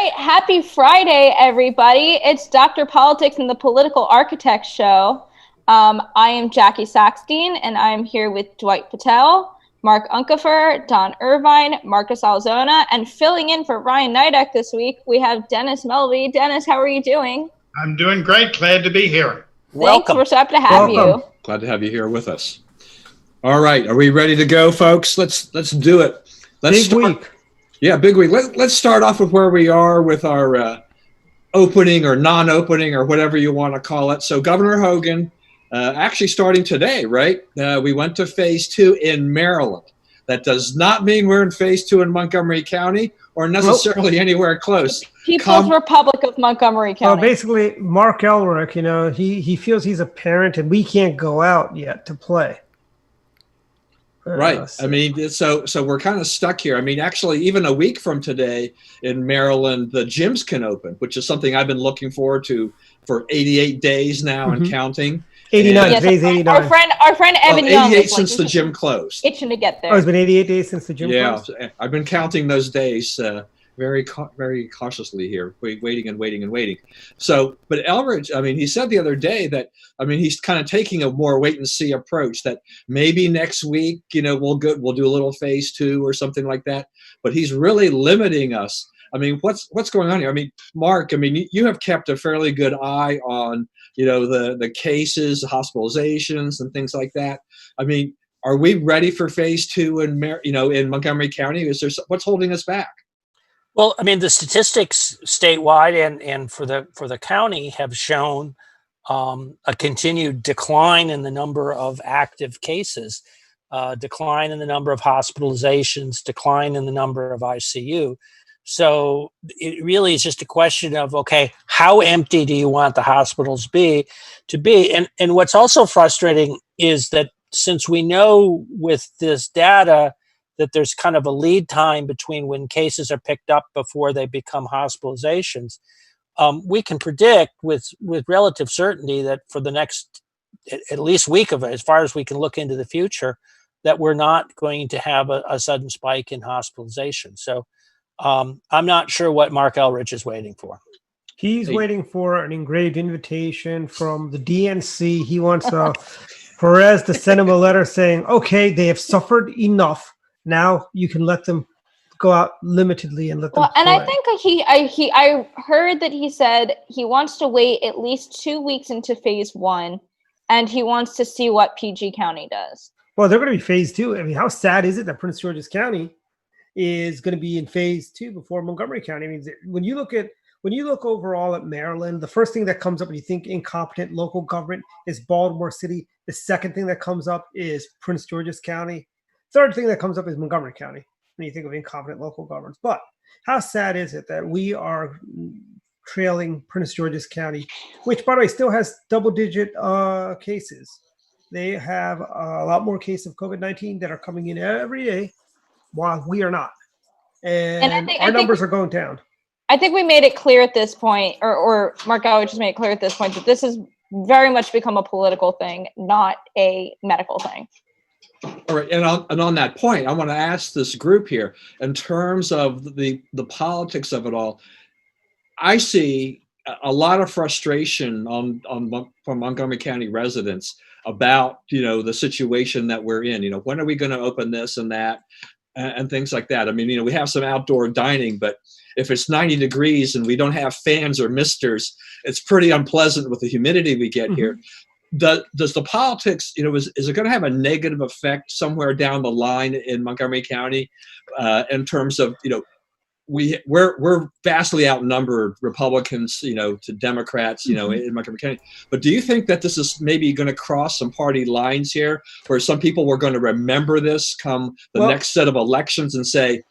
right, happy Friday, everybody. It's Dr. Politics and the Political Architect Show. I am Jackie Saxton, and I'm here with Dwight Patel, Mark Unkefer, Don Irvine, Marcus Alzona, and filling in for Ryan Nidek this week, we have Dennis Melby. Dennis, how are you doing? I'm doing great. Glad to be here. Welcome. Thanks. We're so happy to have you. Glad to have you here with us. All right, are we ready to go, folks? Let's do it. Big week. Yeah, big week. Let's start off with where we are with our opening or non-opening or whatever you want to call it. So Governor Hogan, actually starting today, right? We went to phase 2 in Maryland. That does not mean we're in phase 2 in Montgomery County or necessarily anywhere close. People's Republic of Montgomery County. Well, basically, Mark Elrick, he feels he's a parent and we can't go out yet to play. Right. I mean, so we're kind of stuck here. I mean, actually, even a week from today in Maryland, the gyms can open, which is something I've been looking forward to for 88 days now and counting. 89, today's 89. Our friend Evan Young. 88 since the gym closed. Itching to get there. Oh, it's been 88 days since the gym closed? Yeah, I've been counting those days very cautiously here, waiting. So, but Elridge, I mean, he said the other day that, I mean, he's kind of taking a more wait and see approach that maybe next week, we'll do a little phase 2 or something like that. But he's really limiting us. I mean, what's going on here? I mean, Mark, I mean, you have kept a fairly good eye on, the cases, hospitalizations, and things like that. I mean, are we ready for phase 2 in Montgomery County? What's holding us back? Well, I mean, the statistics statewide and for the county have shown a continued decline in the number of active cases, decline in the number of hospitalizations, decline in the number of ICU. So it really is just a question of, okay, how empty do you want the hospitals to be? And what's also frustrating is that since we know with this data that there's kind of a lead time between when cases are picked up before they become hospitalizations, we can predict with relative certainty that for the next at least week of it, as far as we can look into the future, that we're not going to have a sudden spike in hospitalization. So I'm not sure what Mark Elridge is waiting for. He's waiting for an engraved invitation from the DNC. He wants Perez to send him a letter saying, okay, they have suffered enough. Now you can let them go out limitedly and let them play. And I think I heard that he said he wants to wait at least 2 weeks into phase 1, and he wants to see what PG County does. Well, they're going to be phase 2. I mean, how sad is it that Prince George's County is going to be in phase 2 before Montgomery County? I mean, when you look overall at Maryland, the first thing that comes up when you think incompetent local government is Baltimore City. The second thing that comes up is Prince George's County. Third thing that comes up is Montgomery County when you think of incompetent local governments. But how sad is it that we are trailing Prince George's County, which, by the way, still has double-digit cases. They have a lot more cases of COVID-19 that are coming in every day, while we are not. And I think, our numbers are going down. I think we made it clear at this point, or Mark Elridge just made it clear at this point, that this has very much become a political thing, not a medical thing. All right, and on that point, I want to ask this group here, in terms of the politics of it all, I see a lot of frustration from Montgomery County residents about, the situation that we're in. When are we going to open this and that, and things like that. I mean, we have some outdoor dining, but if it's 90 degrees and we don't have fans or misters, it's pretty unpleasant with the humidity we get here. Does the politics, is it going to have a negative effect somewhere down the line in Montgomery County in terms of, we're vastly outnumbered, Republicans, to Democrats, in Montgomery County. But do you think that this is maybe going to cross some party lines here, where some people were going to remember this come the next set of elections and say,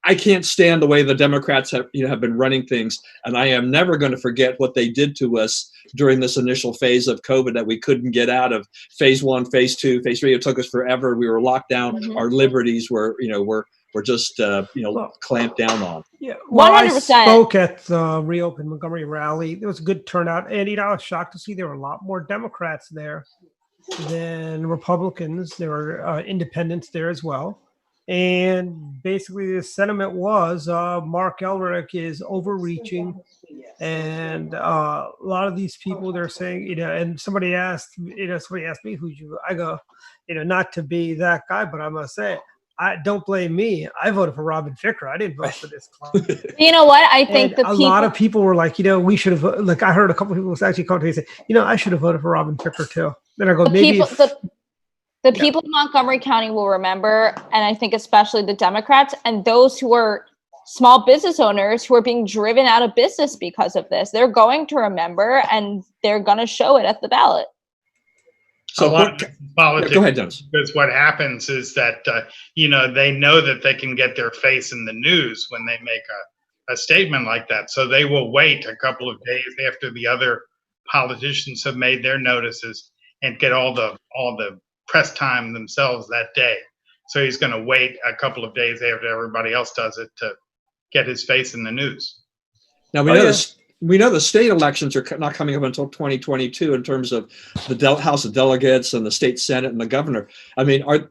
I can't stand the way the Democrats have been running things, and I am never going to forget what they did to us during this initial phase of COVID that we couldn't get out of. Phase 1, phase 2, phase 3. It took us forever. We were locked down. Our liberties were just clamped down on. Yeah, well, 100%. I spoke at the Reopen Montgomery rally. There was a good turnout, and I was shocked to see there were a lot more Democrats there than Republicans. There were independents there as well. And basically, the sentiment was Mark Elric is overreaching, and a lot of these people they're saying, and somebody asked me who'd you. I go, not to be that guy, but I'm gonna say, I don't blame me. I voted for Robin Ficker. I didn't vote for this clown. You know what? I think And a lot of people were like, we should have. Like, I heard a couple of people actually come to me and say, I should have voted for Robin Ficker too. Then I go, maybe. The people in Montgomery County will remember, and I think especially the Democrats and those who are small business owners who are being driven out of business because of this. They're going to remember, and they're going to show it at the ballot. So politics, go ahead, Dennis. Because what happens is that, they know that they can get their face in the news when they make a statement like that. So they will wait a couple of days after the other politicians have made their notices and get all the press time themselves that day. So he's going to wait a couple of days after everybody else does it to get his face in the news. Now we know the state elections are not coming up until 2022 in terms of the House of Delegates and the state Senate and the governor. I mean, are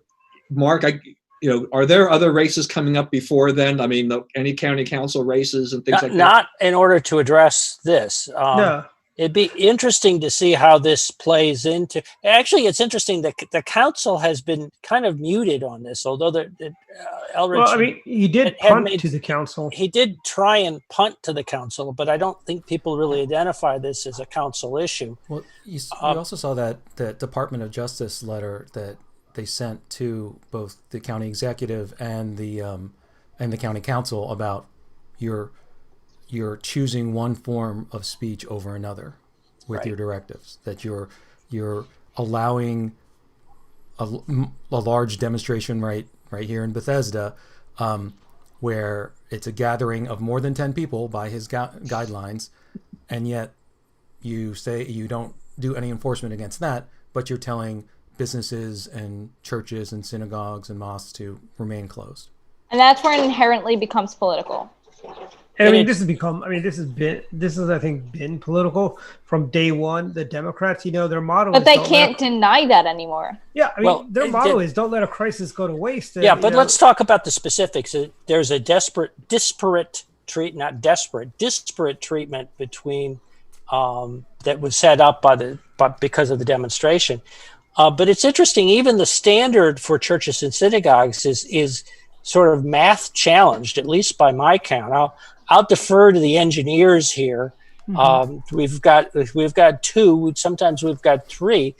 there other races coming up before then? I mean, any county council races and things like that? Not in order to address this. No. It'd be interesting to see how this plays into. Actually, it's interesting that the council has been kind of muted on this, although Elrich. Well, I mean, he did punt to the council. He did try and punt to the council, but I don't think people really identify this as a council issue. Well, you also saw that the Department of Justice letter that they sent to both the county executive and the county council about you're choosing one form of speech over another with your directives, that you're allowing a large demonstration right here in Bethesda, where it's a gathering of more than 10 people by his guidelines, and yet you say you don't do any enforcement against that, but you're telling businesses and churches and synagogues and mosques to remain closed. And that's where it inherently becomes political. And I mean, this has I think been political from day one. The Democrats, their motto but they can't deny that anymore. Yeah, I mean, their motto is "Don't let a crisis go to waste." Yeah, but let's talk about the specifics. There's a disparate treatment between that was set up because of the demonstration. But it's interesting. Even the standard for churches and synagogues is sort of math challenged, at least by my count. I'll defer to the engineers here. Mm-hmm. We've got two. Sometimes we've got three.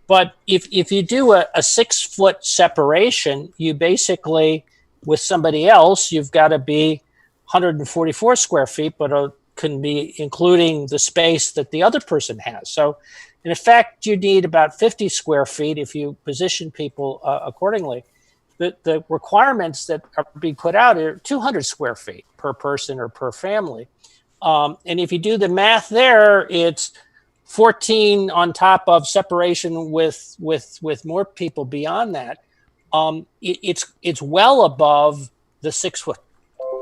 But if you do a 6 foot separation, you basically, with somebody else, you've got to be 144 square feet, but can be including the space that the other person has. So in effect, you need about 50 square feet if you position people accordingly. The requirements that are being put out are 200 square feet per person or per family. And if you do the math there, it's 14 on top of separation with more people beyond that. It's well above the 6 foot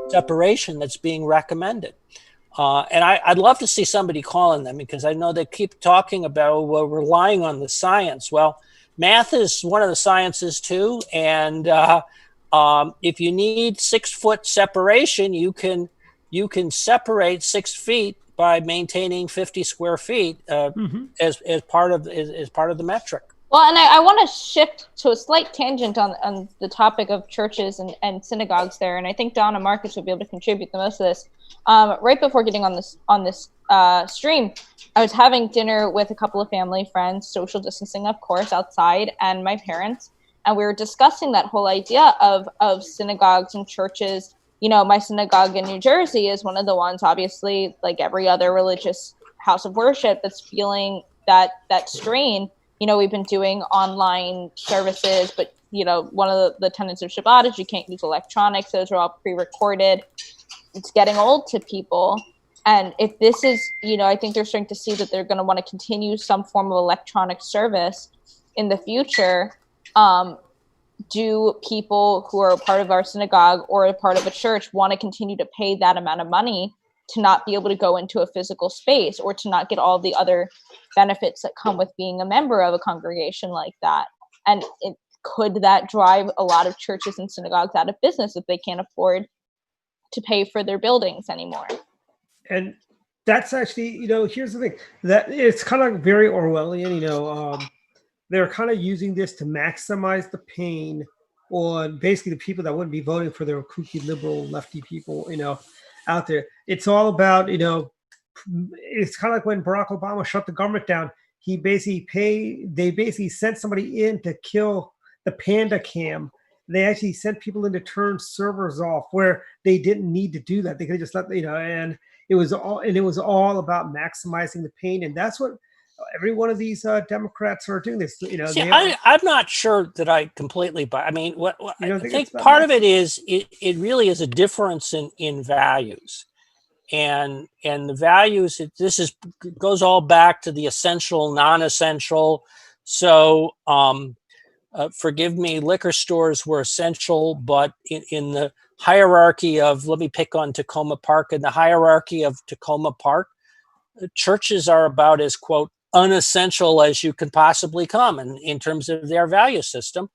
separation that's being recommended. And I'd love to see somebody calling them, because I know they keep talking about relying on the science. Well, math is one of the sciences too, and if you need 6 foot separation, you can separate 6 feet by maintaining 50 square feet as part of the metric. Well, and I want to shift to a slight tangent on the topic of churches and synagogues there, and I think Don and Marcus would be able to contribute the most to this. Right before getting on this stream, I was having dinner with a couple of family friends, social distancing, of course, outside, and my parents, and we were discussing that whole idea of synagogues and churches. My synagogue in New Jersey is one of the ones, obviously, like every other religious house of worship, that's feeling that strain. We've been doing online services, but, one of the tenets of Shabbat is you can't use electronics. Those are all pre-recorded. It's getting old to people. And if this is, I think they're starting to see that they're going to want to continue some form of electronic service in the future. Do people who are a part of our synagogue or a part of a church want to continue to pay that amount of money to not be able to go into a physical space, or to not get all the other benefits that come with being a member of a congregation like that? And could that drive a lot of churches and synagogues out of business if they can't afford to pay for their buildings anymore? And that's actually, here's the thing, that it's kind of very Orwellian. They're kind of using this to maximize the pain on basically the people that wouldn't be voting for their kooky liberal lefty people, out there. It's all about, it's kind of like when Barack Obama shut the government down. They basically sent somebody in to kill the Panda Cam. They actually sent people in to turn servers off where they didn't need to do that. They could just let, and it was all about maximizing the pain. And that's what every one of these Democrats are doing this. See, I'm not sure that I completely buy. I mean, I think part of it is it really is a difference in values, and the values. Goes all back to the essential, non-essential. So, forgive me, liquor stores were essential, but in the hierarchy of, let me pick on Tacoma Park, in the hierarchy of Tacoma Park, churches are about as, quote, unessential as you could possibly come in terms of their value system.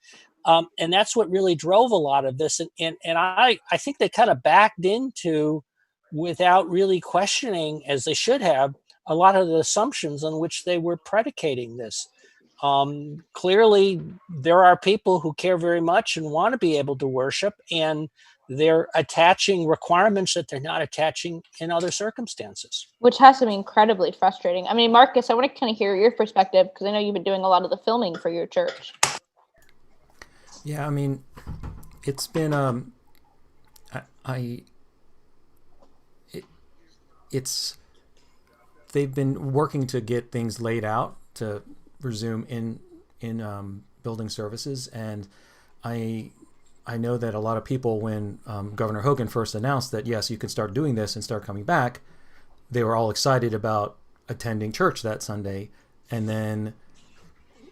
And that's what really drove a lot of this. And I think they kind of backed into, without really questioning, as they should have, a lot of the assumptions on which they were predicating this. Clearly, there are people who care very much and want to be able to worship, and they're attaching requirements that they're not attaching in other circumstances. Which has to be incredibly frustrating. I mean, Marcus, I want to kind of hear your perspective, because I know you've been doing a lot of the filming for your church. Yeah, I mean, it's been they've been working to get things laid out to resume in building services, and I know that a lot of people, when Governor Hogan first announced that, yes, you can start doing this and start coming back, they were all excited about attending church that Sunday. And then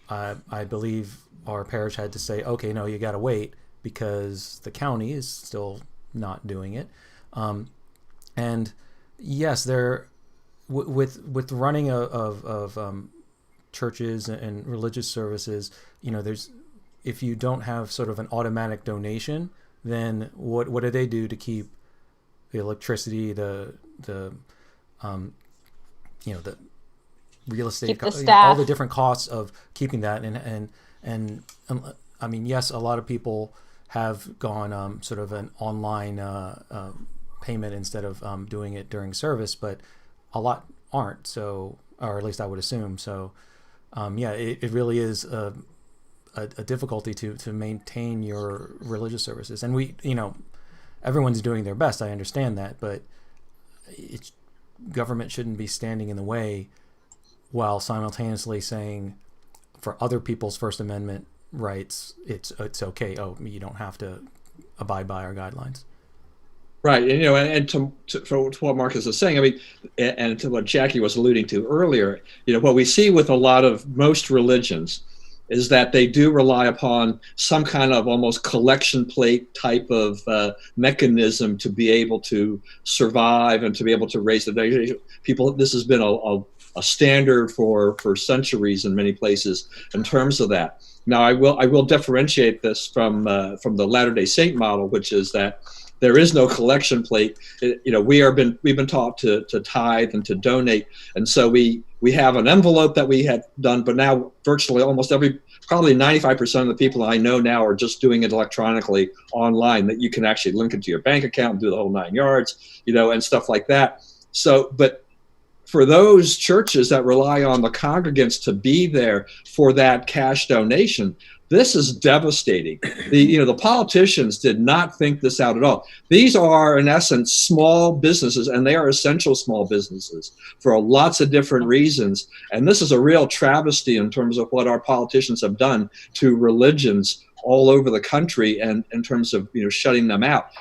I believe our parish had to say, okay, no, you got to wait because the county is still not doing it. And yes, there with running of churches and religious services, if you don't have sort of an automatic donation, then what do they do to keep the electricity, the real estate, all the different costs of keeping that? And I mean, yes, a lot of people have gone sort of an online payment instead of doing it during service, but a lot aren't. So, or at least I would assume. So, it really is a difficulty to maintain your religious services. And everyone's doing their best. I understand that, but government shouldn't be standing in the way while simultaneously saying for other people's First Amendment rights, it's okay. Oh, you don't have to abide by our guidelines. Right, and to what Marcus is saying, I mean, and to what Jackie was alluding to earlier, what we see with most religions is that they do rely upon some kind of almost collection plate type of mechanism to be able to survive and to be able to raise the people. This has been a standard for centuries in many places in terms of that. Now, I will differentiate this from the Latter-day Saint model, which is that there is no collection plate. We've been taught to tithe and to donate, and so we have an envelope that we had done, but now virtually probably 95% of the people I know now are just doing it electronically online, that you can actually link it to your bank account and do the whole 9 yards, and stuff like that. So, but for those churches that rely on the congregants to be there for that cash donation, this is devastating. The politicians did not think this out at all. These are, in essence, small businesses, and they are essential small businesses for lots of different reasons. And this is a real travesty in terms of what our politicians have done to religions all over the country, and in terms of shutting them out.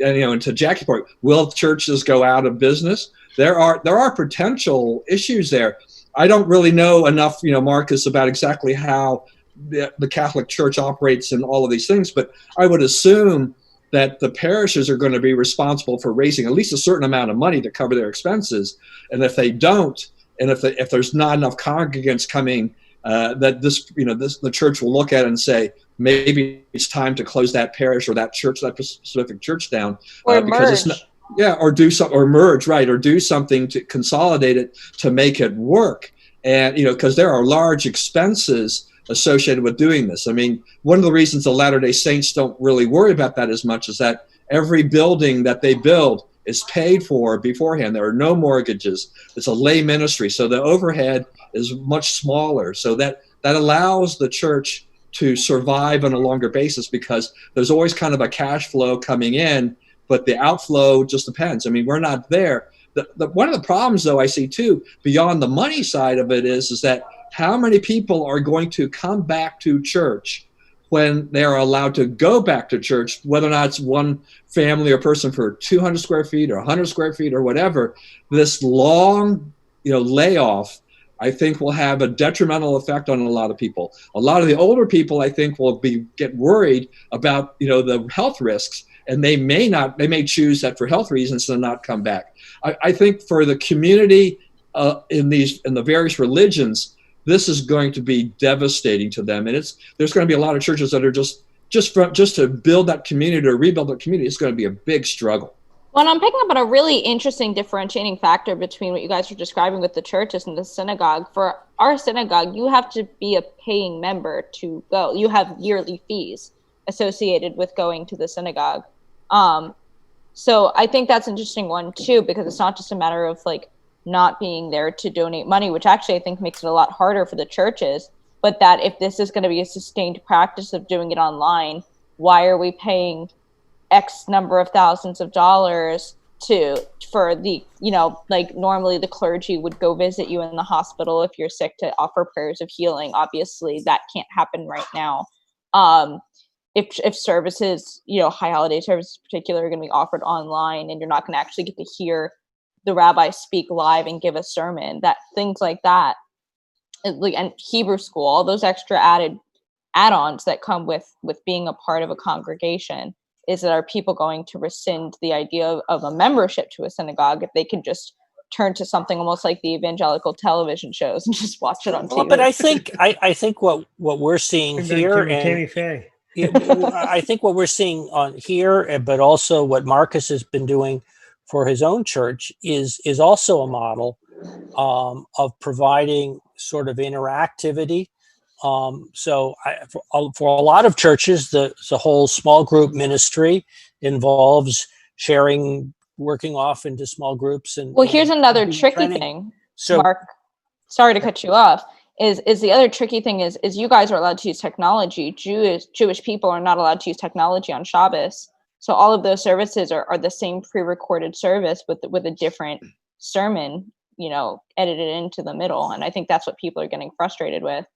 And to Jackie's point, will churches go out of business? There are potential issues there. I don't really know enough, Marcus, about exactly how the Catholic Church operates in all of these things, but I would assume that the parishes are going to be responsible for raising at least a certain amount of money to cover their expenses. And if they don't, and if there's not enough congregants coming, that the church will look at it and say, maybe it's time to close that parish or that church, that specific church down, Or because merge. it's not. Yeah, or do some, or merge, right, or do something to consolidate it to make it work. And because there are large expenses associated with doing this. I mean, one of the reasons the Latter-day Saints don't really worry about that as much is that every building that they build is paid for beforehand. There are no mortgages. It's a lay ministry, so the overhead is much smaller. So that allows the church to survive on a longer basis, because there's always kind of a cash flow coming in, but the outflow just depends. I mean, we're not there. One of the problems, though, I see too, beyond the money side of it is that how many people are going to come back to church when they're allowed to go back to church, whether or not it's one family or person for 200 square feet or 100 square feet or whatever. This long, layoff, I think, will have a detrimental effect on a lot of people. A lot of the older people, I think, will get worried about, the health risks, and they may choose that for health reasons to not come back. I think for the community in the various religions, this is going to be devastating to them, and there's going to be a lot of churches that are just to build that community, to rebuild that community, it's going to be a big struggle. Well, I'm picking up on a really interesting differentiating factor between what you guys are describing with the churches and the synagogue. For our synagogue, you have to be a paying member to go. You have yearly fees associated with going to the synagogue. So I think that's an interesting one too, because it's not just a matter of not being there to donate money, which actually I think makes it a lot harder for the churches, but that if this is going to be a sustained practice of doing it online, why are we paying X number of thousands of dollars for the, normally the clergy would go visit you in the hospital if you're sick to offer prayers of healing. Obviously that can't happen right now. If services, high holiday services in particular, are going to be offered online, and you're not going to actually get to hear the rabbi speak live and give a sermon, that things like that, and Hebrew school, all those extra add-ons that come with being a part of a congregation, is that are people going to rescind the idea of a membership to a synagogue if they can just turn to something almost like the evangelical television shows and just watch it on TV? Well, but I think what we're seeing here, and I think what we're seeing on here, but also what Marcus has been doing for his own church is also a model of providing sort of interactivity. So for a lot of churches, the whole small group ministry involves sharing, working off into small groups. And here's another tricky thing. So, Mark, sorry to cut you off. Is the other tricky thing is you guys are allowed to use technology. Jewish people are not allowed to use technology on Shabbos. So all of those services are the same pre-recorded service with a different sermon, edited into the middle. And I think that's what people are getting frustrated with.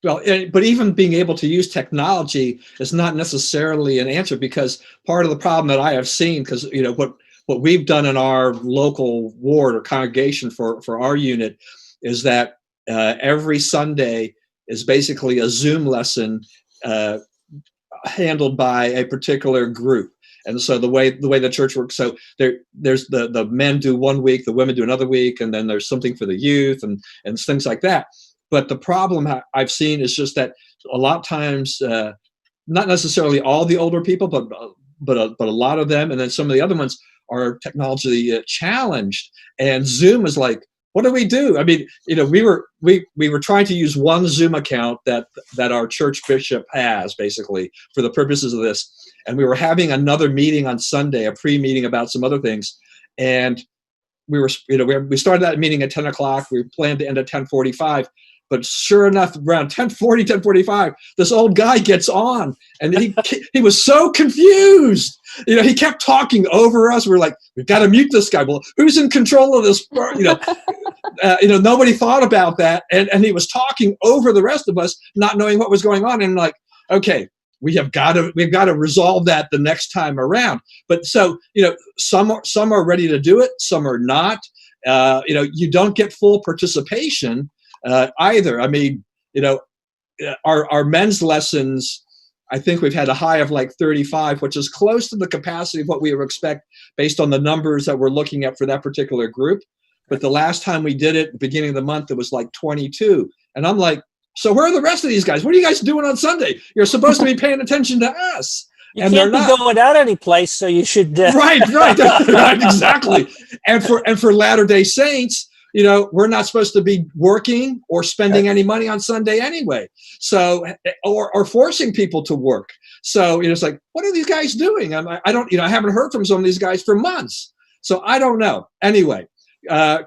Well, but even being able to use technology is not necessarily an answer, because part of the problem that I have seen, because what we've done in our local ward or congregation for our unit is that every Sunday is basically a Zoom lesson handled by a particular group. And so the way the church works, so there's the men do one week, the women do another week, and then there's something for the youth and things like that. But the problem I've seen is just that a lot of times, not necessarily all the older people, but a lot of them, and then some of the other ones are technology challenged. And Zoom is like, what do we do? I mean, we were trying to use one Zoom account that our church bishop has, basically, for the purposes of this. And we were having another meeting on Sunday, a pre-meeting about some other things. And we started that meeting at 10 o'clock. We planned to end at 10:45. But sure enough, around 10:40, 10:45, this old guy gets on, and he was so confused. He kept talking over us. We're like, we've got to mute this guy. Well, who's in control of this? Nobody thought about that, and he was talking over the rest of us, not knowing what was going on. And like, okay, we've got to resolve that the next time around. But so some are ready to do it, some are not. You don't get full participation either. I mean, our men's lessons, I think we've had a high of like 35, which is close to the capacity of what we would expect based on the numbers that we're looking at for that particular group. But the last time we did it, at the beginning of the month, it was like 22. And I'm like, So where are the rest of these guys? What are you guys doing on Sunday? You're supposed to be paying attention to us. You And can't they're be not. going out any place, so you should. Right, exactly. And for Latter-day Saints, we're not supposed to be working or spending any money on Sunday anyway. So, or forcing people to work. So, it's like, what are these guys doing? I I haven't heard from some of these guys for months. So I don't know. Anyway, I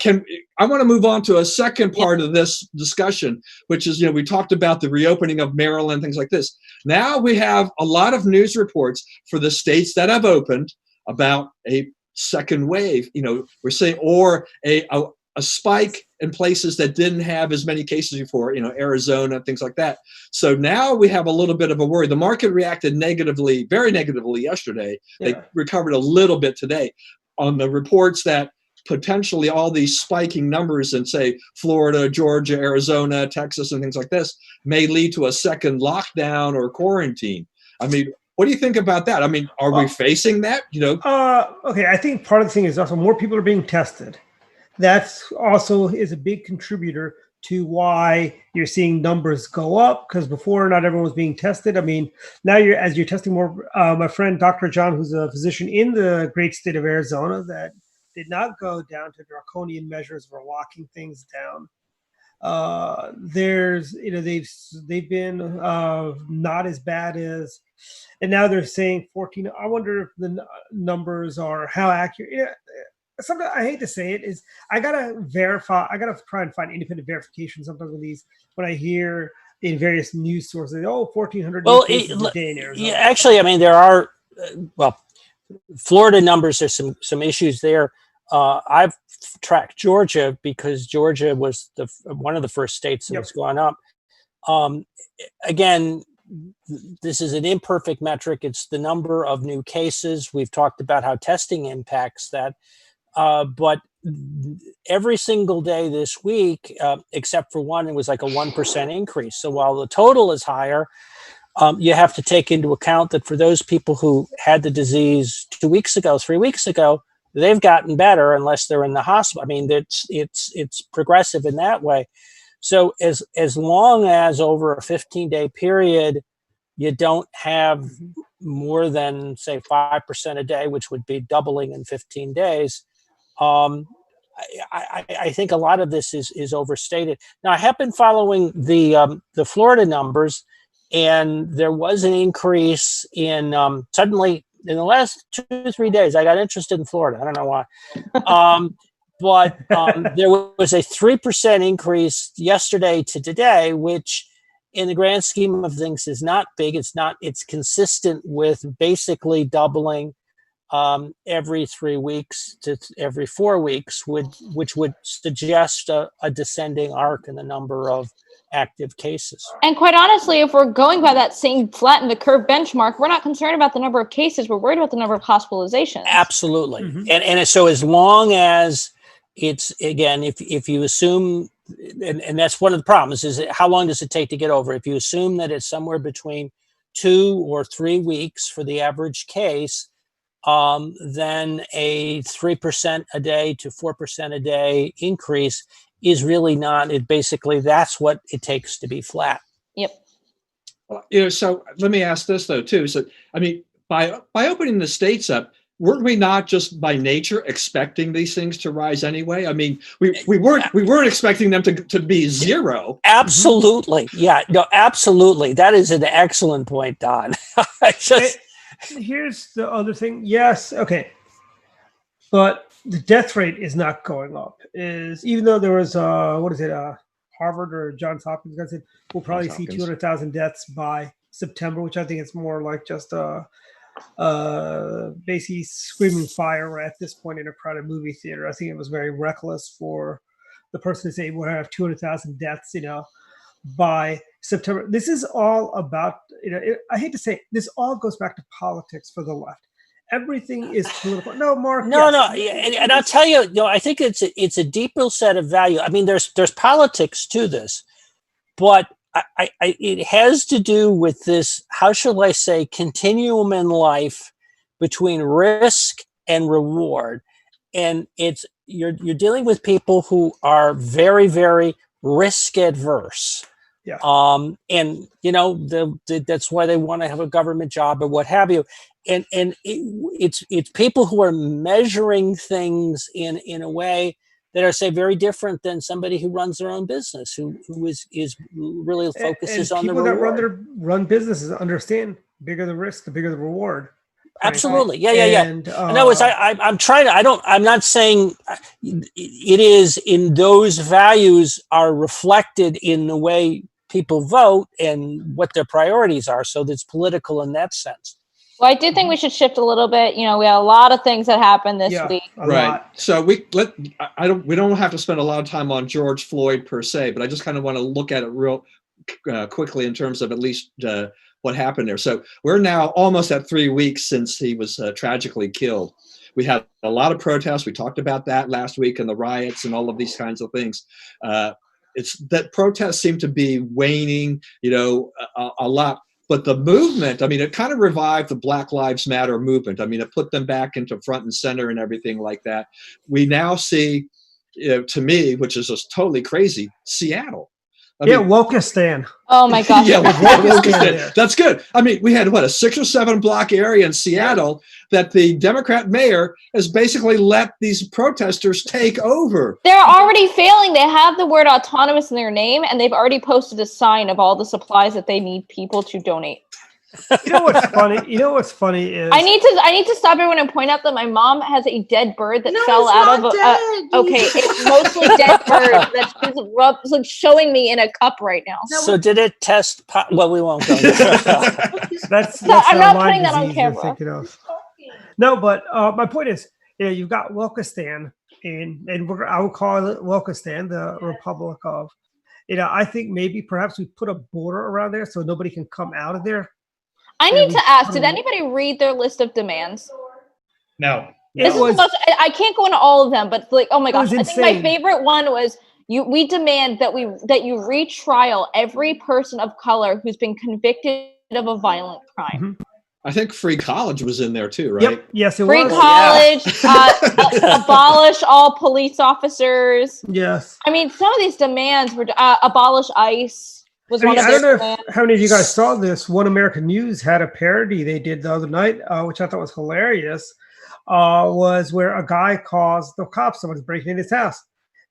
want to move on to a second part of this discussion, which is, we talked about the reopening of Maryland, things like this. Now we have a lot of news reports for the states that have opened about a second wave, we're saying, or a spike in places that didn't have as many cases before, Arizona, things like that. So now we have a little bit of a worry. The market reacted negatively, very negatively yesterday. Yeah. They recovered a little bit today on the reports that potentially all these spiking numbers in, say, Florida, Georgia, Arizona, Texas, and things like this may lead to a second lockdown or quarantine. I mean, what do you think about that? I mean, are we facing that? Okay, I think part of the thing is also more people are being tested. That's also is a big contributor to why you're seeing numbers go up, because before not everyone was being tested. I mean, now as you're testing more, my friend Dr. John, who's a physician in the great state of Arizona, that did not go down to draconian measures for locking things down. There's, they've been not as bad as, and now they're saying 14. I wonder if the numbers are how accurate. Something I hate to say it is I gotta verify. I gotta try and find independent verification sometimes when I hear in various news sources, 1,400 cases a day in Arizona. Yeah, actually, I mean there are Florida numbers. There's some issues there. I've tracked Georgia because Georgia was one of the first states that was going up. Again, this is an imperfect metric. It's the number of new cases. We've talked about how testing impacts that. But every single day this week, except for one, it was like a 1% increase. So while the total is higher, you have to take into account that for those people who had the disease 2 weeks ago, 3 weeks ago, they've gotten better unless they're in the hospital. I mean, it's progressive in that way. So as long as over a 15-day period, you don't have more than, say, 5% a day, which would be doubling in 15 days, I think a lot of this is overstated. Now, I have been following the Florida numbers, and there was an increase in suddenly in the last 2-3 days. I got interested in Florida. I don't know why, but there was a 3% increase yesterday to today, which, in the grand scheme of things, is not big. It's consistent with basically doubling every 3 weeks to every 4 weeks, which would suggest a descending arc in the number of active cases. And quite honestly, if we're going by that same flatten the curve benchmark, we're not concerned about the number of cases. We're worried about the number of hospitalizations. Absolutely. And so as long as it's, again, if you assume, and that's one of the problems, is how long does it take to get over? If you assume that it's somewhere between 2 or 3 weeks for the average case, then a 3% a day to 4% a day increase is really not. It basically, that's what it takes to be flat. Yep. Well, so let me ask this though too. So I mean, by opening the states up, weren't we not just by nature expecting these things to rise anyway? I mean, we weren't expecting them to be zero. Absolutely. Yeah. No, absolutely. That is an excellent point, Don. Here's the other thing. Yes. Okay. But the death rate is not going up. Even though there was Harvard or Johns Hopkins guy said we'll probably see 200,000 deaths by September, which I think it's more like just basically screaming fire at this point in a crowded movie theater. I think it was very reckless for the person to say we'll have 200,000 deaths, by September. This is all about, I hate to say it, this all goes back to politics for the left. Everything is political. No, Mark. No. And I'll tell you, I think it's a deeper set of value. I mean, there's politics to this, but it has to do with this, how shall I say, continuum in life between risk and reward. And you're dealing with people who are very, very risk adverse. Yeah. And that's why they want to have a government job or what have you. And it's people who are measuring things in a way that are, say, very different than somebody who runs their own business, who is really focuses and on the people that reward. run businesses understand bigger the risk, the bigger the reward. Absolutely. Yeah. And In other words, I'm trying to, I'm not saying it is in those values are reflected in the way people vote and what their priorities are. So that's political in that sense. Well, I do think we should shift a little bit. We had a lot of things that happened this week. Right. Lot. So we don't have to spend a lot of time on George Floyd per se, but I just kind of want to look at it real quickly in terms of at least what happened there. So we're now almost at 3 weeks since he was tragically killed. We had a lot of protests. We talked about that last week and the riots and all of these kinds of things. It's that protests seem to be waning, a lot. But the movement, I mean, it kind of revived the Black Lives Matter movement. I mean, it put them back into front and center and everything like that. We now see, to me, which is just totally crazy, Seattle. Wokistan. Oh my gosh. Wokistan. That's good. I mean, we had a 6 or 7 block area in Seattle that the Democrat mayor has basically let these protesters take over. They're already failing. They have the word autonomous in their name, and they've already posted a sign of all the supplies that they need people to donate. You know what's funny is I need to stop everyone and point out that my mom has a dead bird that fell out of okay, it's mostly dead bird that's like showing me in a cup right now. So did it test? Well, we won't go there. that's I'm not Lyme putting that on disease you're camera. thinking of. No, but my point is, you've got Wokistan, and I would call it Wokistan, the Republic of. I think maybe perhaps we put a border around there so nobody can come out of there. I need to ask, did anybody read their list of demands? No. This is the most, I can't go into all of them, but like, oh my gosh, I think my favorite one was we demand that you retrial every person of color who's been convicted of a violent crime. Mm-hmm. I think free college was in there too, right? Yep. Yes, it free was. college, abolish all police officers. Yes. I mean, some of these demands were abolish ICE. I don't know how many of you guys saw this. One American News had a parody they did the other night, which I thought was hilarious, was where a guy calls the cops, someone's breaking in his house.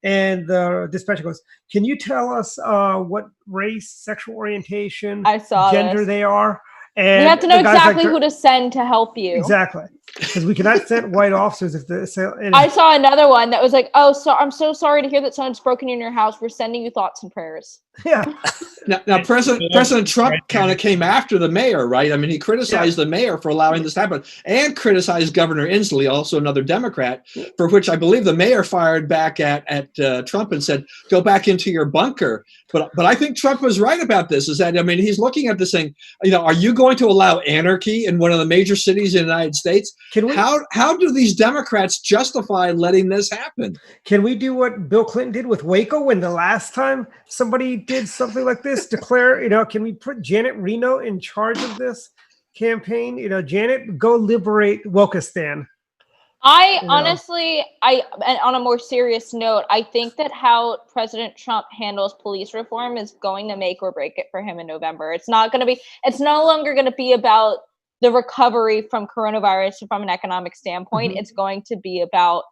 And the dispatcher goes, "Can you tell us what race, sexual orientation, gender they are?" And you have to know exactly who to send to help you. Exactly. Because we cannot send white officers if the I saw another one that was like, "Oh, so I'm so sorry to hear that someone's broken in your house. We're sending you thoughts and prayers." Yeah. Now President Trump kind of came after the mayor, right? I mean, he criticized the mayor for allowing this to happen, and criticized Governor Inslee, also another Democrat, for which I believe the mayor fired back at Trump and said, "Go back into your bunker." But I think Trump was right about this. Is that, I mean, he's looking at this thing. Are you going to allow anarchy in one of the major cities in the United States? How do these Democrats justify letting this happen? Can we do what Bill Clinton did with Waco when the last time somebody did something like this? Declare, can we put Janet Reno in charge of this campaign? Janet, go liberate Wokistan. Honestly, and on a more serious note, I think that how President Trump handles police reform is going to make or break it for him in November. It's no longer going to be about the recovery from coronavirus from an economic standpoint. It's going to be about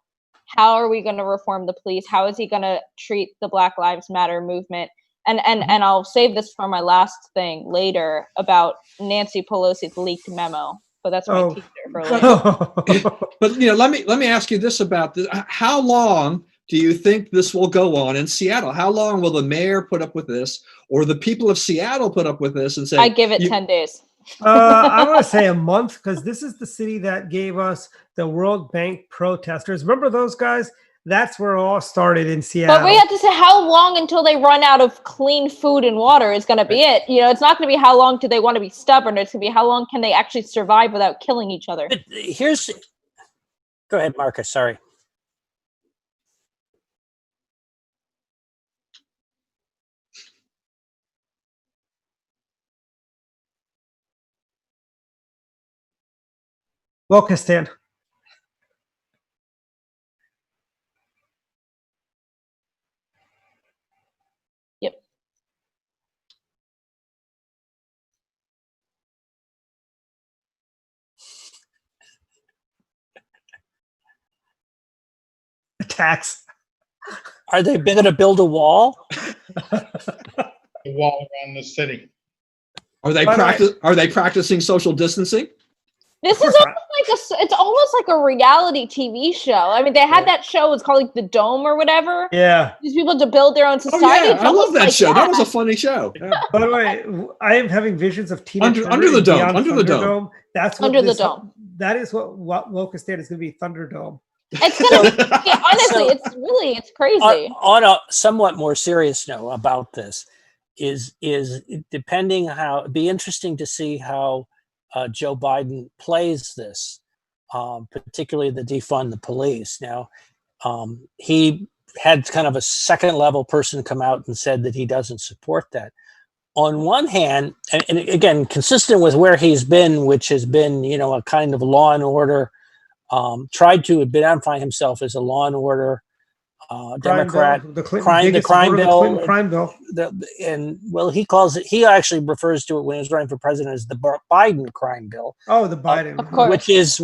how are we going to reform the police? How is he going to treat the Black Lives Matter movement? And I'll save this for my last thing later about Nancy Pelosi's leaked memo. But that's my teaser for later. But let me ask you this about this. How long do you think this will go on in Seattle? How long will the mayor put up with this, or the people of Seattle put up with this and say, I give it 10 days. I want to say a month, because this is the city that gave us the World Bank protesters. Remember those guys? That's where it all started in Seattle. But we have to say how long until they run out of clean food and water is going to be it. It's not going to be how long do they want to be stubborn. It's going to be how long can they actually survive without killing each other. But go ahead, Marcus. Sorry. Wokistan. Yep. tax. Are they going to build a wall? The wall around the city. Are they practicing social distancing? This is course almost it's almost like a reality TV show. I mean, they had that show. It's called like The Dome or whatever. Yeah. These people to build their own society. Oh, yeah. It's I love almost that like show. That was a funny show. Yeah. By the way, I am having visions of Tina Under Turner the in dome, Beyond under the dome. Thunderdome. That's what Under the this- Dome. That is what Wokistan is going to be. Thunderdome. It's gonna be, honestly, it's crazy. On a somewhat more serious note about this is depending how, it'd be interesting to see how Joe Biden plays this, particularly the defund the police. Now, he had kind of a second level person come out and said that he doesn't support that. On one hand, and again, consistent with where he's been, which has been, a kind of law and order, tried to identify himself as a law and order Democrat, the crime bill, crime bill. He actually refers to it when he was running for president as the Biden crime bill. Oh, the Biden, of course.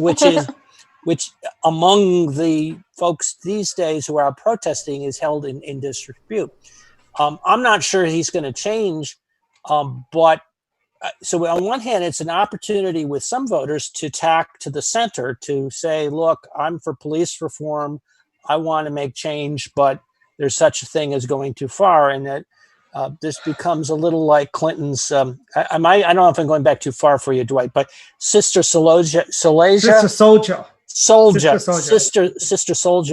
which among the folks these days who are out protesting is held in disrepute. I'm not sure he's going to change, but so on one hand, it's an opportunity with some voters to tack to the center to say, look, I'm for police reform. I want to make change, but there's such a thing as going too far. And that this becomes a little like Clinton's, I don't know if I'm going back too far for you, Dwight, but Sister Soldier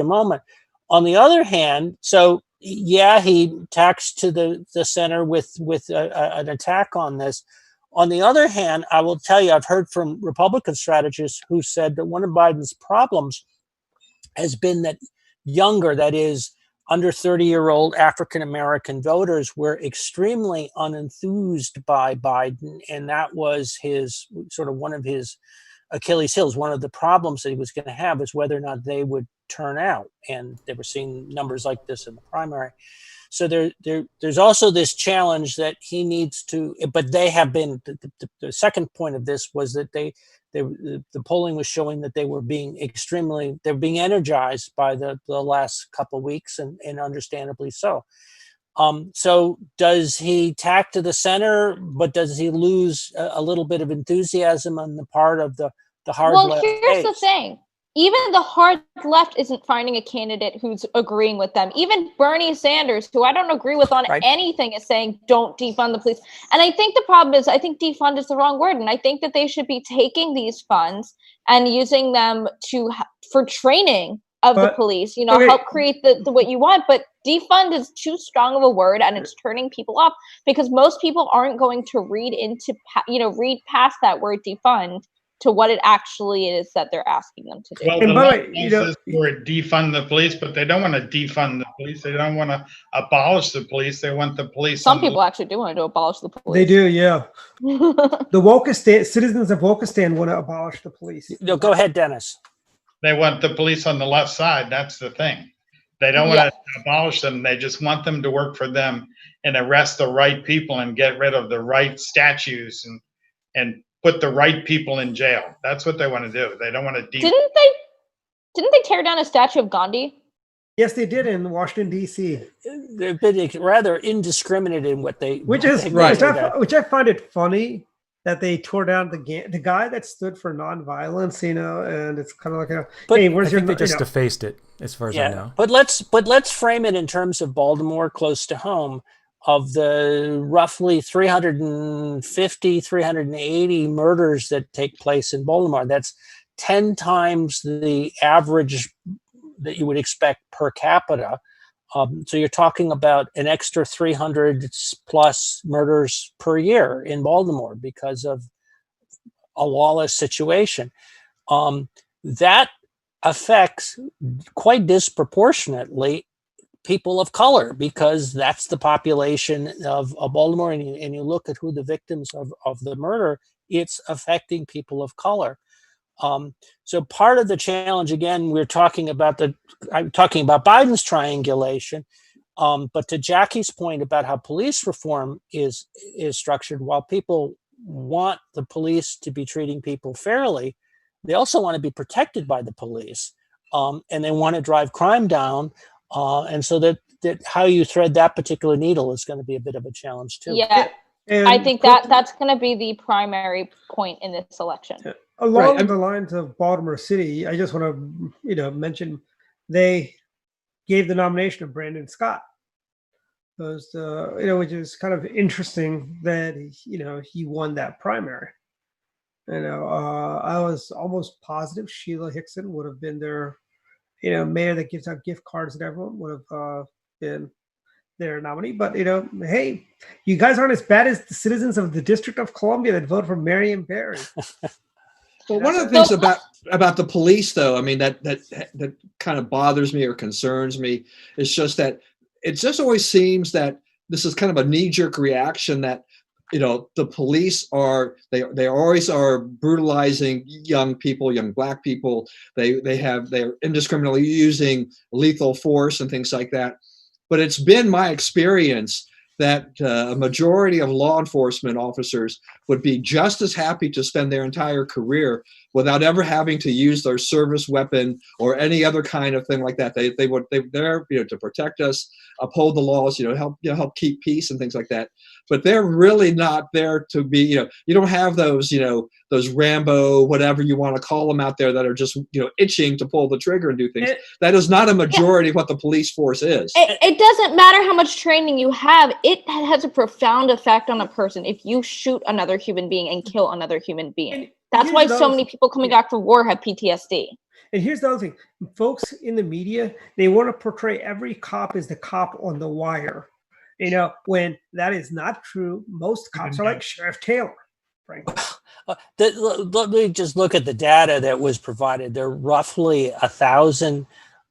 moment. On the other hand, so yeah, he tacks to the center with an attack on this. On the other hand, I will tell you, I've heard from Republican strategists who said that one of Biden's problems has been that younger, that is, under 30-year-old African-American voters were extremely unenthused by Biden. And that was his sort of one of his Achilles heels. One of the problems that he was going to have is whether or not they would turn out. And they were seeing numbers like this in the primary. So there's also this challenge that he needs to, but they have been, the second point of this was that the polling was showing that they were being energized by the last couple of weeks, and understandably so. So does he tack to the center, but does he lose a little bit of enthusiasm on the part of the hard left? Well, here's the thing. Even the hard left isn't finding a candidate who's agreeing with them. Even Bernie Sanders, who I don't agree with on anything, is saying don't defund the police. And I think the problem is, I think defund is the wrong word. And I think that they should be taking these funds and using them for training of the police, help create the what you want. But defund is too strong of a word, and it's turning people off because most people aren't going to read past that word defund to what it actually is that they're asking them to do. Well, the left word defund the police, but they don't want to defund the police. They don't want to abolish the police. They want the police. Some people actually do want to abolish the police. They do, yeah. The Wokistan, citizens of Wokistan want to abolish the police. No, go ahead, Dennis. They want the police on the left side. That's the thing. They don't want to abolish them. They just want them to work for them and arrest the right people and get rid of the right statues and put the right people in jail. That's what they want to do. They don't want to Didn't they tear down a statue of Gandhi? Yes, they did in Washington, D.C. They've been rather indiscriminate in what they... Which I find it funny that they tore down the guy that stood for nonviolence, and it's kind of like hey, where's I think they just defaced it, as far as I know. But let's frame it in terms of Baltimore, close to home. Of the roughly 350, 380 murders that take place in Baltimore, that's 10 times the average that you would expect per capita. So you're talking about an extra 300 plus murders per year in Baltimore because of a lawless situation. That affects quite disproportionately people of color, because that's the population of Baltimore, and you look at who the victims of the murder, it's affecting people of color. So part of the challenge, again, I'm talking about Biden's triangulation, but to Jackie's point about how police reform is structured, while people want the police to be treating people fairly, they also want to be protected by the police. and they want to drive crime down. And so that how you thread that particular needle is going to be a bit of a challenge too. Yeah. And I think that's going to be the primary point in this election. Along Right. the lines of Baltimore City, I just want to, mention they gave the nomination of Brandon Scott. Which is kind of interesting that he won that primary. I was almost positive Sheila Hickson would have been their, mayor that gives out gift cards and everyone would have been their nominee. But hey, you guys aren't as bad as the citizens of the District of Columbia that voted for Marion Barry. Well, one of the things about the police, though, I mean, that kind of bothers me or concerns me is just that it just always seems that this is kind of a knee-jerk reaction that, the police they always are brutalizing young people, young Black people. They're indiscriminately using lethal force and things like that. But it's been my experience that a majority of law enforcement officers would be just as happy to spend their entire career without ever having to use their service weapon or any other kind of thing like that. They're there, to protect us, uphold the laws, help keep peace and things like that. But they're really not there to be, you don't have those, those Rambo, whatever you want to call them out there that are just, itching to pull the trigger and do things. That is not a majority of what the police force is. It doesn't matter how much training you have. It has a profound effect on a person if you shoot another human being and kill another human being. That's why so many people coming back from war have PTSD. And here's the other thing. Folks in the media, they want to portray every cop as the cop on the wire. When that is not true. Most cops are like Sheriff Taylor, frankly. Let me just look at the data that was provided. There are roughly 1,000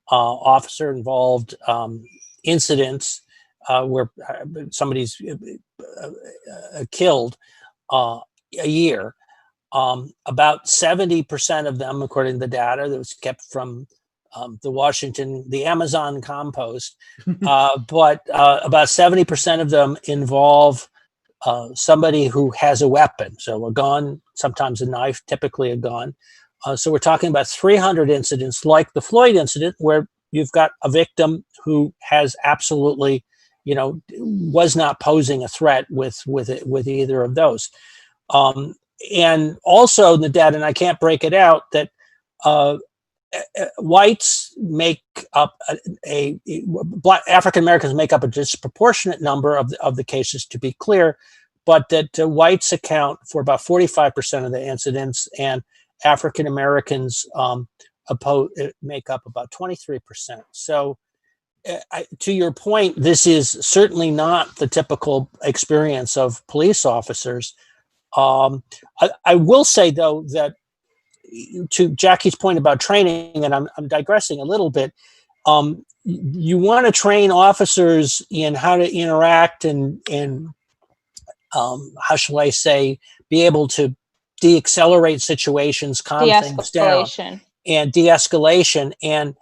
officer-involved incidents where somebody's killed a year. About 70% of them, according to the data that was kept from the Amazon compost, but about 70% of them involve somebody who has a weapon. So a gun, sometimes a knife, typically a gun. So we're talking about 300 incidents like the Floyd incident, where you've got a victim who has absolutely, was not posing a threat with either of those. And also in the data, and I can't break it out, that whites make up Black African Americans make up a disproportionate number of the cases, to be clear, but that whites account for about 45% of the incidents, and African Americans make up about 23%. So, to your point, this is certainly not the typical experience of police officers. I will say, though, that to Jackie's point about training, and I'm digressing a little bit, you want to train officers in how to interact and how shall I say, be able to de-accelerate situations, calm things down, and de-escalation. And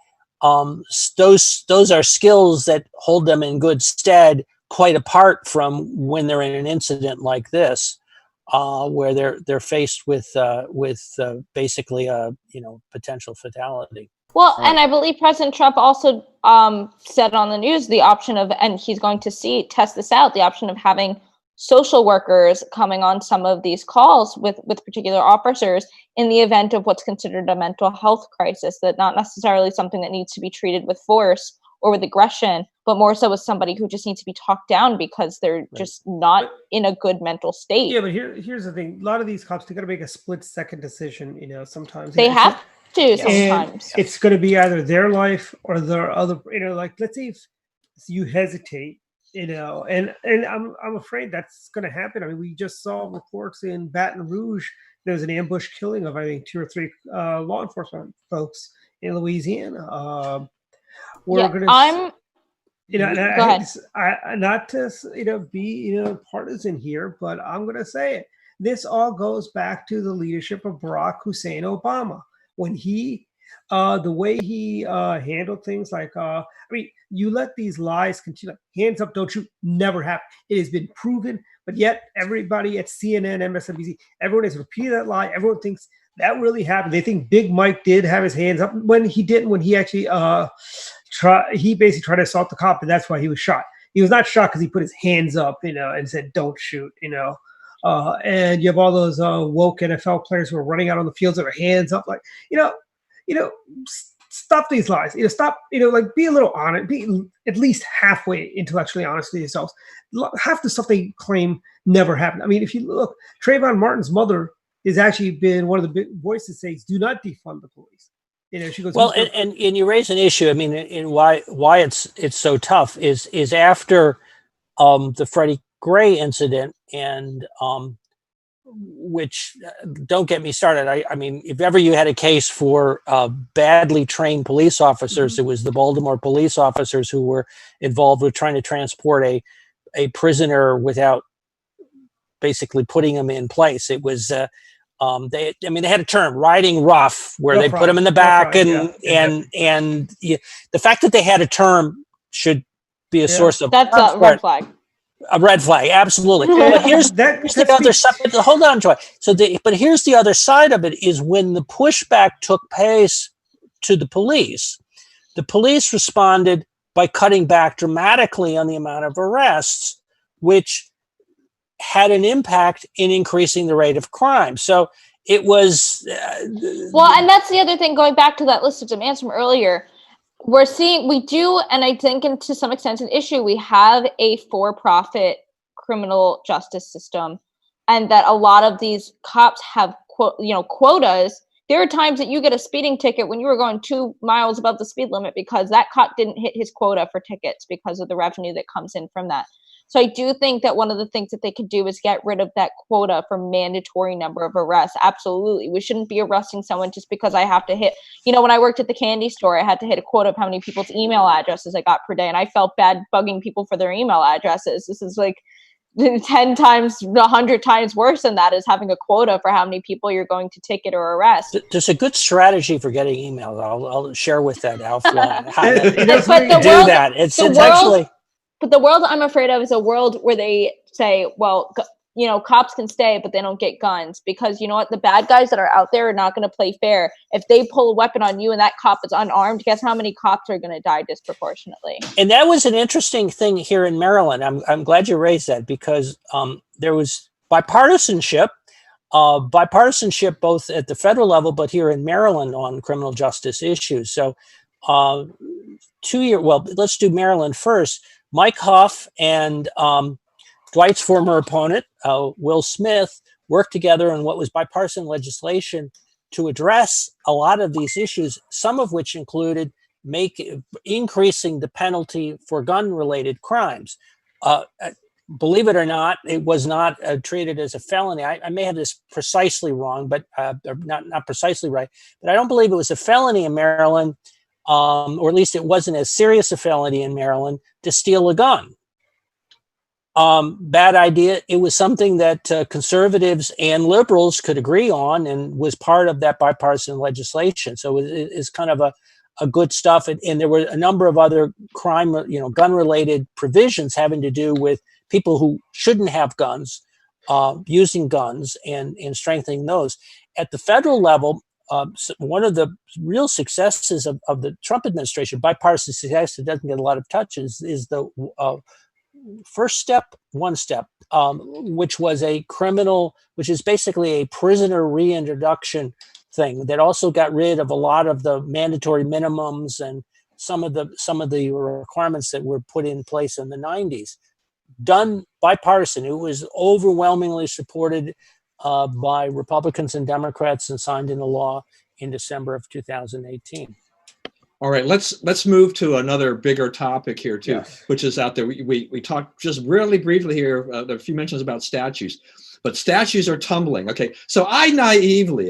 those are skills that hold them in good stead, quite apart from when they're in an incident like this. Where they're faced with basically a potential fatality. Well, and I believe President Trump also said on the news the option of, and he's going to test this out, the option of having social workers coming on some of these calls with particular officers in the event of what's considered a mental health crisis, that not necessarily something that needs to be treated with force or with aggression, but more so with somebody who just needs to be talked down because they're just not in a good mental state. Yeah, but here's the thing. A lot of these cops, they got to make a split-second decision, sometimes. They have to sometimes. It's going to be either their life or their other, like, let's say if you hesitate, and I'm afraid that's going to happen. I mean, we just saw reports in Baton Rouge. There was an ambush killing of, I think, 2 or 3 law enforcement folks in Louisiana. We're going to, not to, be, partisan here, but I'm going to say it. This all goes back to the leadership of Barack Hussein Obama. When he, the way he handled things like, you let these lies continue. Hands up, don't shoot. Never happened. It has been proven, but yet everybody at CNN, MSNBC, everyone has repeated that lie. Everyone thinks That really happened. They think Big Mike did have his hands up when he didn't. When he actually he basically tried to assault the cop, and that's why he was shot. He was not shot because he put his hands up, and said, "Don't shoot," And you have all those woke NFL players who are running out on the fields with their hands up, like, stop these lies. Stop. Like, be a little honest. Be at least halfway intellectually honest with yourselves. Half the stuff they claim never happened. I mean, if you look, Trayvon Martin's mother has actually been one of the big voices saying, "Do not defund the police." She goes, well, and you raise an issue. I mean, and why it's so tough is after the Freddie Gray incident, and which, don't get me started. I mean, if ever you had a case for badly trained police officers, it was the Baltimore police officers who were involved with trying to transport a prisoner without basically putting him in place. It was they had a term, riding rough, where they put him in the back, and the fact that they had a term should be a source of that's a red flag. A red flag, absolutely. But here's the other side. Hold on, Joy. But here's the other side of it: is when the pushback took place to the police responded by cutting back dramatically on the amount of arrests, which had an impact in increasing the rate of crime. So it was well, and that's the other thing. Going back to that list of demands from earlier. We do, and I think to some extent an issue, we have a for-profit criminal justice system, and that a lot of these cops have quotas. There are times that you get a speeding ticket when you were going 2 miles above the speed limit because that cop didn't hit his quota for tickets because of the revenue that comes in from that. So I do think that one of the things that they could do is get rid of that quota for mandatory number of arrests. Absolutely. We shouldn't be arresting someone just because I have to hit, when I worked at the candy store, I had to hit a quota of how many people's email addresses I got per day. And I felt bad bugging people for their email addresses. This is like 10 times, 100 times worse than that, is having a quota for how many people you're going to ticket or arrest. There's a good strategy for getting emails. I'll share with that offline. How to do that. It's actually... But the world I'm afraid of is a world where they say, well, cops can stay, but they don't get guns, because you know what? The bad guys that are out there are not going to play fair. If they pull a weapon on you and that cop is unarmed, guess how many cops are going to die disproportionately? And that was an interesting thing here in Maryland. I'm glad you raised that, because there was bipartisanship both at the federal level, but here in Maryland on criminal justice issues. So let's do Maryland first. Mike Huff and Dwight's former opponent, Will Smith, worked together on what was bipartisan legislation to address a lot of these issues, some of which included increasing the penalty for gun-related crimes. Believe it or not, it was not treated as a felony. I may have this precisely wrong, but not precisely right. But I don't believe it was a felony in Maryland, or at least it wasn't as serious a felony in Maryland, to steal a gun. Bad idea. It was something that conservatives and liberals could agree on, and was part of that bipartisan legislation. So it's kind of a good stuff. And there were a number of other gun-related provisions having to do with people who shouldn't have guns, using guns, and strengthening those. At the federal level, one of the real successes of the Trump administration, bipartisan success that doesn't get a lot of touches, is the one step, which was which is basically a prisoner reintroduction thing that also got rid of a lot of the mandatory minimums and some of the requirements that were put in place in the 90s. Done bipartisan. It was overwhelmingly supported by Republicans and Democrats, and signed into law in December of 2018. All right, let's move to another bigger topic here too, which is out there. We talked just really briefly here, a few mentions about statues, but statues are tumbling. Okay, so I naively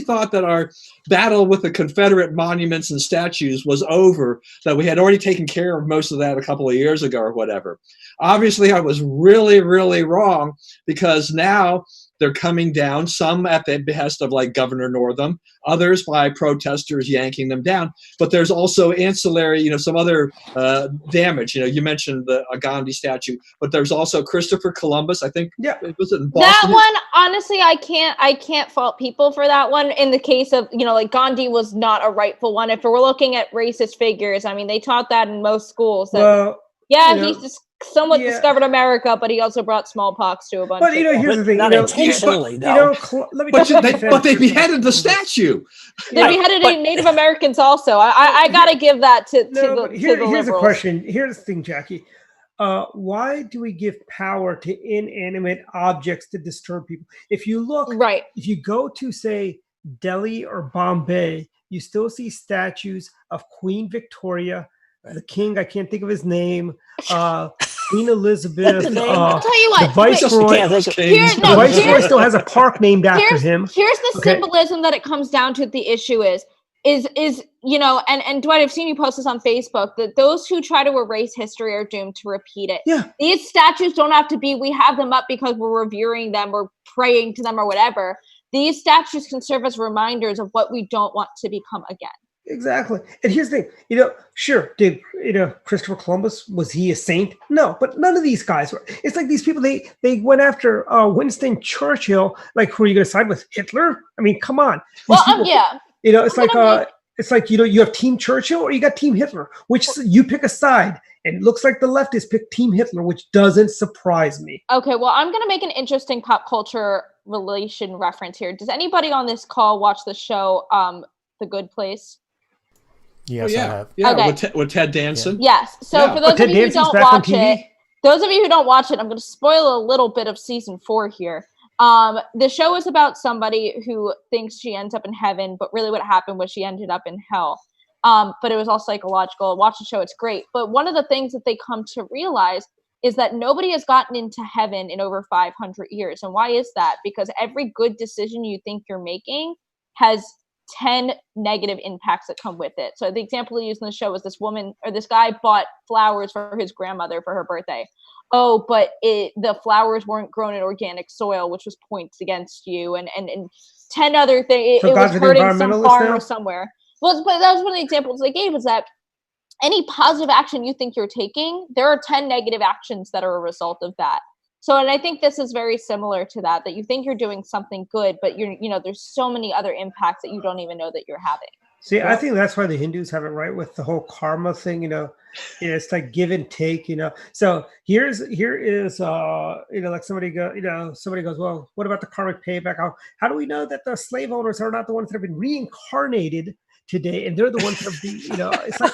thought that our battle with the Confederate monuments and statues was over, that we had already taken care of most of that a couple of years ago or whatever. Obviously, I was really, really wrong, because now They're coming down, some at the behest of like Governor Northam, others by protesters yanking them down. But there's also ancillary, some other damage. You mentioned the Gandhi statue, but there's also Christopher Columbus. I think it was in Boston. That one, honestly, I can't fault people for that one. In the case of, like Gandhi was not a rightful one. If we're looking at racist figures, I mean, they taught that in most schools. He's just somewhat discovered America, but he also brought smallpox to a bunch. But here's the thing, not intentionally, no. But they beheaded the statue. They beheaded Native Americans also. I got to give that to the here's liberals. the question. Here's the thing, Jackie. Why do we give power to inanimate objects to disturb people? If you look, if you go to say Delhi or Bombay, you still see statues of Queen Victoria, the king, I can't think of his name, Queen Elizabeth, I'll tell you what, the Viceroy. The Viceroy still has a park named after him. Here's the symbolism that it comes down to. The issue is and Dwight, I've seen you post this on Facebook, that those who try to erase history are doomed to repeat it. Yeah. These statues don't have to be, we have them up because we're revering them or praying to them or whatever. These statues can serve as reminders of what we don't want to become again. Exactly. And here's the thing, sure, did Christopher Columbus, was he a saint? No, but none of these guys were. It's like these people, they went after Winston Churchill. Like, who are you going to side with? Hitler? I mean, come on. Well, yeah. It's like you have Team Churchill or you got Team Hitler, which you pick a side. And it looks like the leftists pick Team Hitler, which doesn't surprise me. Okay, well, I'm going to make an interesting pop culture relation reference here. Does anybody on this call watch the show The Good Place? Yes, I have. Yeah, okay. with Ted Danson. Yes. So for those of you who don't watch it, I'm going to spoil a little bit of season 4 here. The show is about somebody who thinks she ends up in heaven, but really what happened was she ended up in hell. But it was all psychological. Watch the show, it's great. But one of the things that they come to realize is that nobody has gotten into heaven in over 500 years. And why is that? Because every good decision you think you're making has 10 negative impacts that come with it. So the example they used in the show was this guy bought flowers for his grandmother for her birthday. Oh, but the flowers weren't grown in organic soil, which was points against you, and 10 other things. It was hurting some farm or somewhere. Well, but that was one of the examples they gave, is that any positive action you think you're taking, there are 10 negative actions that are a result of that. So, and I think this is very similar to that you think you're doing something good, but there's so many other impacts that you don't even know that you're having. See, I think that's why the Hindus have it right with the whole karma thing, it's like give and take, So here is like somebody goes, well, what about the karmic payback? How do we know that the slave owners are not the ones that have been reincarnated today, and they're the ones that it's like,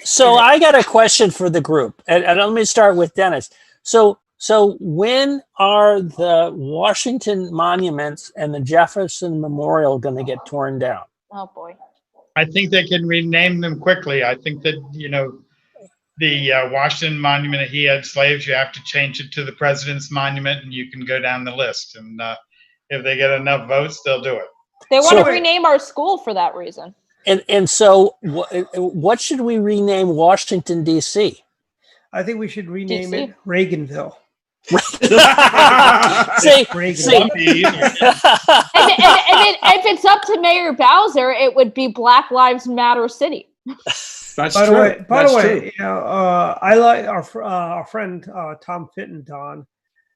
So I got a question for the group, and let me start with Dennis. So when are the Washington monuments and the Jefferson Memorial going to get torn down? Oh boy. I think they can rename them quickly. I think that, the Washington Monument, he had slaves, you have to change it to the President's Monument, and you can go down the list. And if they get enough votes, they'll do it. They want to rename our school for that reason. And so what should we rename Washington, D.C.? I think we should rename it Reaganville. If it's up to Mayor Bowser, it would be Black Lives Matter City. By the way, I like our friend Tom Fitton, Don.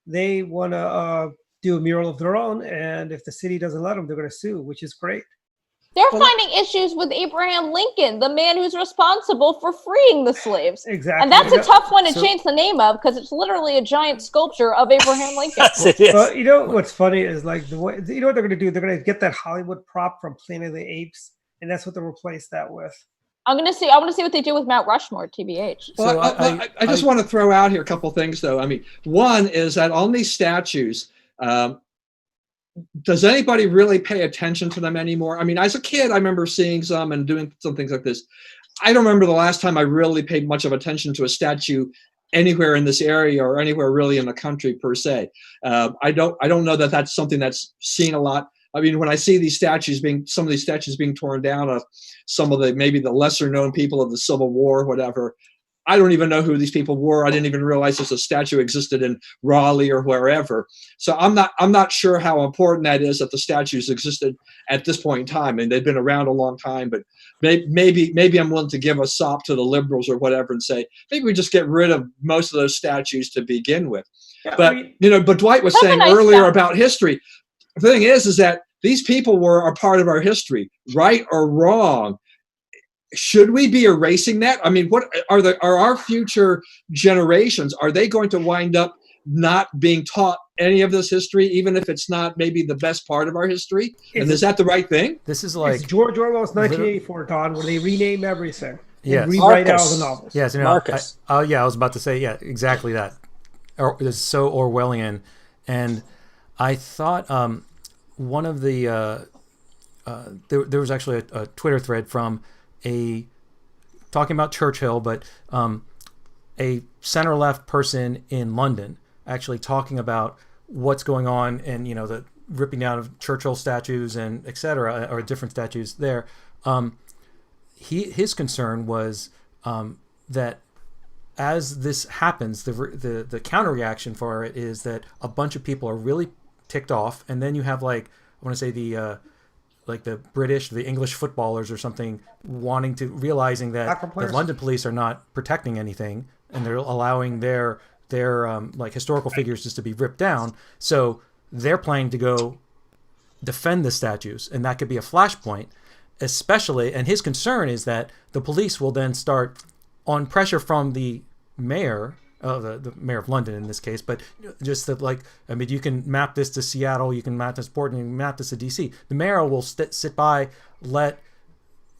They want to do a mural of their own, and if the city doesn't let them, they're going to sue, which is great. They're finding issues with Abraham Lincoln, the man who's responsible for freeing the slaves. Exactly. And that's a tough one to change the name of, because it's literally a giant sculpture of Abraham Lincoln. But what's funny is like the way, what they're going to do? They're going to get that Hollywood prop from Planet of the Apes, and that's what they'll replace that with. I want to see what they do with Mount Rushmore, TBH. Well, I just want to throw out here a couple of things, though. I mean, one is that on these statues, does anybody really pay attention to them anymore? I mean, as a kid, I remember seeing some and doing some things like this. I don't remember the last time I really paid much of attention to a statue anywhere in this area or anywhere really in the country per se. I don't know that that's something that's seen a lot. I mean, when I see some of these statues being torn down of some of maybe the lesser known people of the Civil War, whatever, I don't even know who these people were. I didn't even realize this a statue existed in Raleigh or wherever. So I'm not sure how important that is that the statues existed at this point in time. And they've been around a long time, but maybe I'm willing to give a sop to the liberals or whatever and say, maybe we just get rid of most of those statues to begin with. Yeah, but, but Dwight was saying earlier about history. The thing is that these people were a part of our history, right or wrong. Should we be erasing that? I mean, what are our future generations? Are they going to wind up not being taught any of this history, even if it's not maybe the best part of our history? And is that the right thing? This is like it's George Orwell's 1984, Don, where they rename everything. Yes. Rewrite out the novels. Yes, Marcus. I was about to say, exactly that. It's so Orwellian, and I thought one of the there was actually a Twitter thread from talking about Churchill, but a center-left person in London actually talking about what's going on and the ripping down of Churchill statues and etc. or different statues there. His concern was that as this happens, the counter reaction for it is that a bunch of people are really ticked off, and then you have I want to say the British, the English footballers or something realizing that the London police are not protecting anything, and they're allowing their historical figures just to be ripped down. So they're planning to go defend the statues, and that could be a flashpoint, especially. And his concern is that the police will then start, on pressure from the mayor, the mayor of London in this case, but just that, you can map this to Seattle, you can map this to Portland, you can map this to DC. The mayor will sit by, let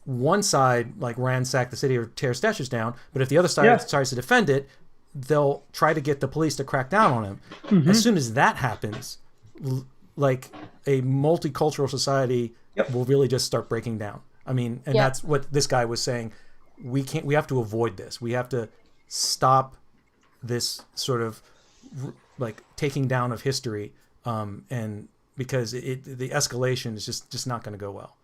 one side ransack the city or tear statues down, but if the other side tries to defend it, they'll try to get the police to crack down on him. Mm-hmm. As soon as that happens, a multicultural society will really just start breaking down. I mean, and that's what this guy was saying. We have to avoid this. We have to stop this sort of taking down of history, and because the escalation is just not going to go well.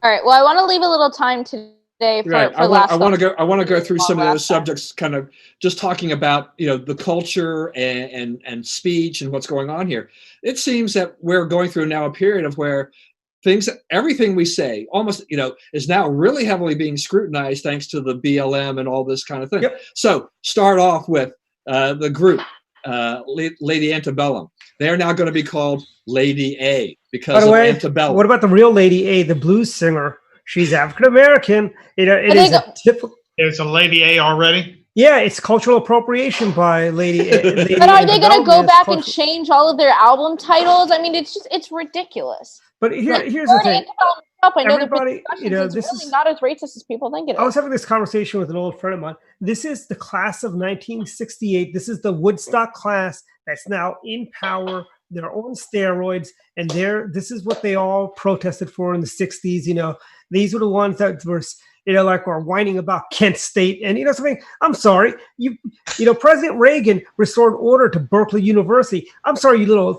All right. Well, I want to leave a little time today for last. I want to go through some of those subjects, kind of just talking about the culture and speech and what's going on here. It seems that we're going through now a period of where everything we say almost, is now really heavily being scrutinized thanks to the BLM and all this kind of thing. Yep. So start off with the group, Lady Antebellum. They are now going to be called Lady A because of Antebellum. What about the real Lady A, the blues singer? She's African American. There's a Lady A already. Yeah, it's cultural appropriation by Lady A. But are they going to go back and change all of their album titles? I mean, it's ridiculous. But here's the thing. I know everybody, this really is not as racist as people think it is. I was having this conversation with an old friend of mine. This is the class of 1968. This is the Woodstock class that's now in power. They're on steroids, and this is what they all protested for in the 60s. These were the ones that were, were whining about Kent State. And something, I'm sorry, President Reagan restored order to Berkeley University. I'm sorry, you little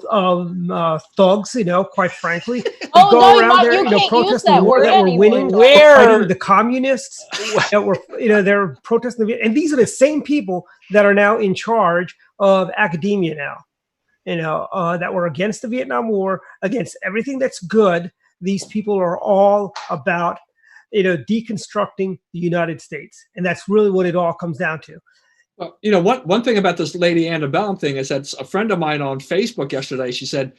thugs, quite frankly. You around there, protesting the war that we're winning, fighting the communists that were, they're protesting. And these are the same people that are now in charge of academia now, that were against the Vietnam War, against everything that's good. These people are all about, deconstructing the United States. And that's really what it all comes down to. Well, one thing about this Lady Antebellum thing is that a friend of mine on Facebook yesterday, she said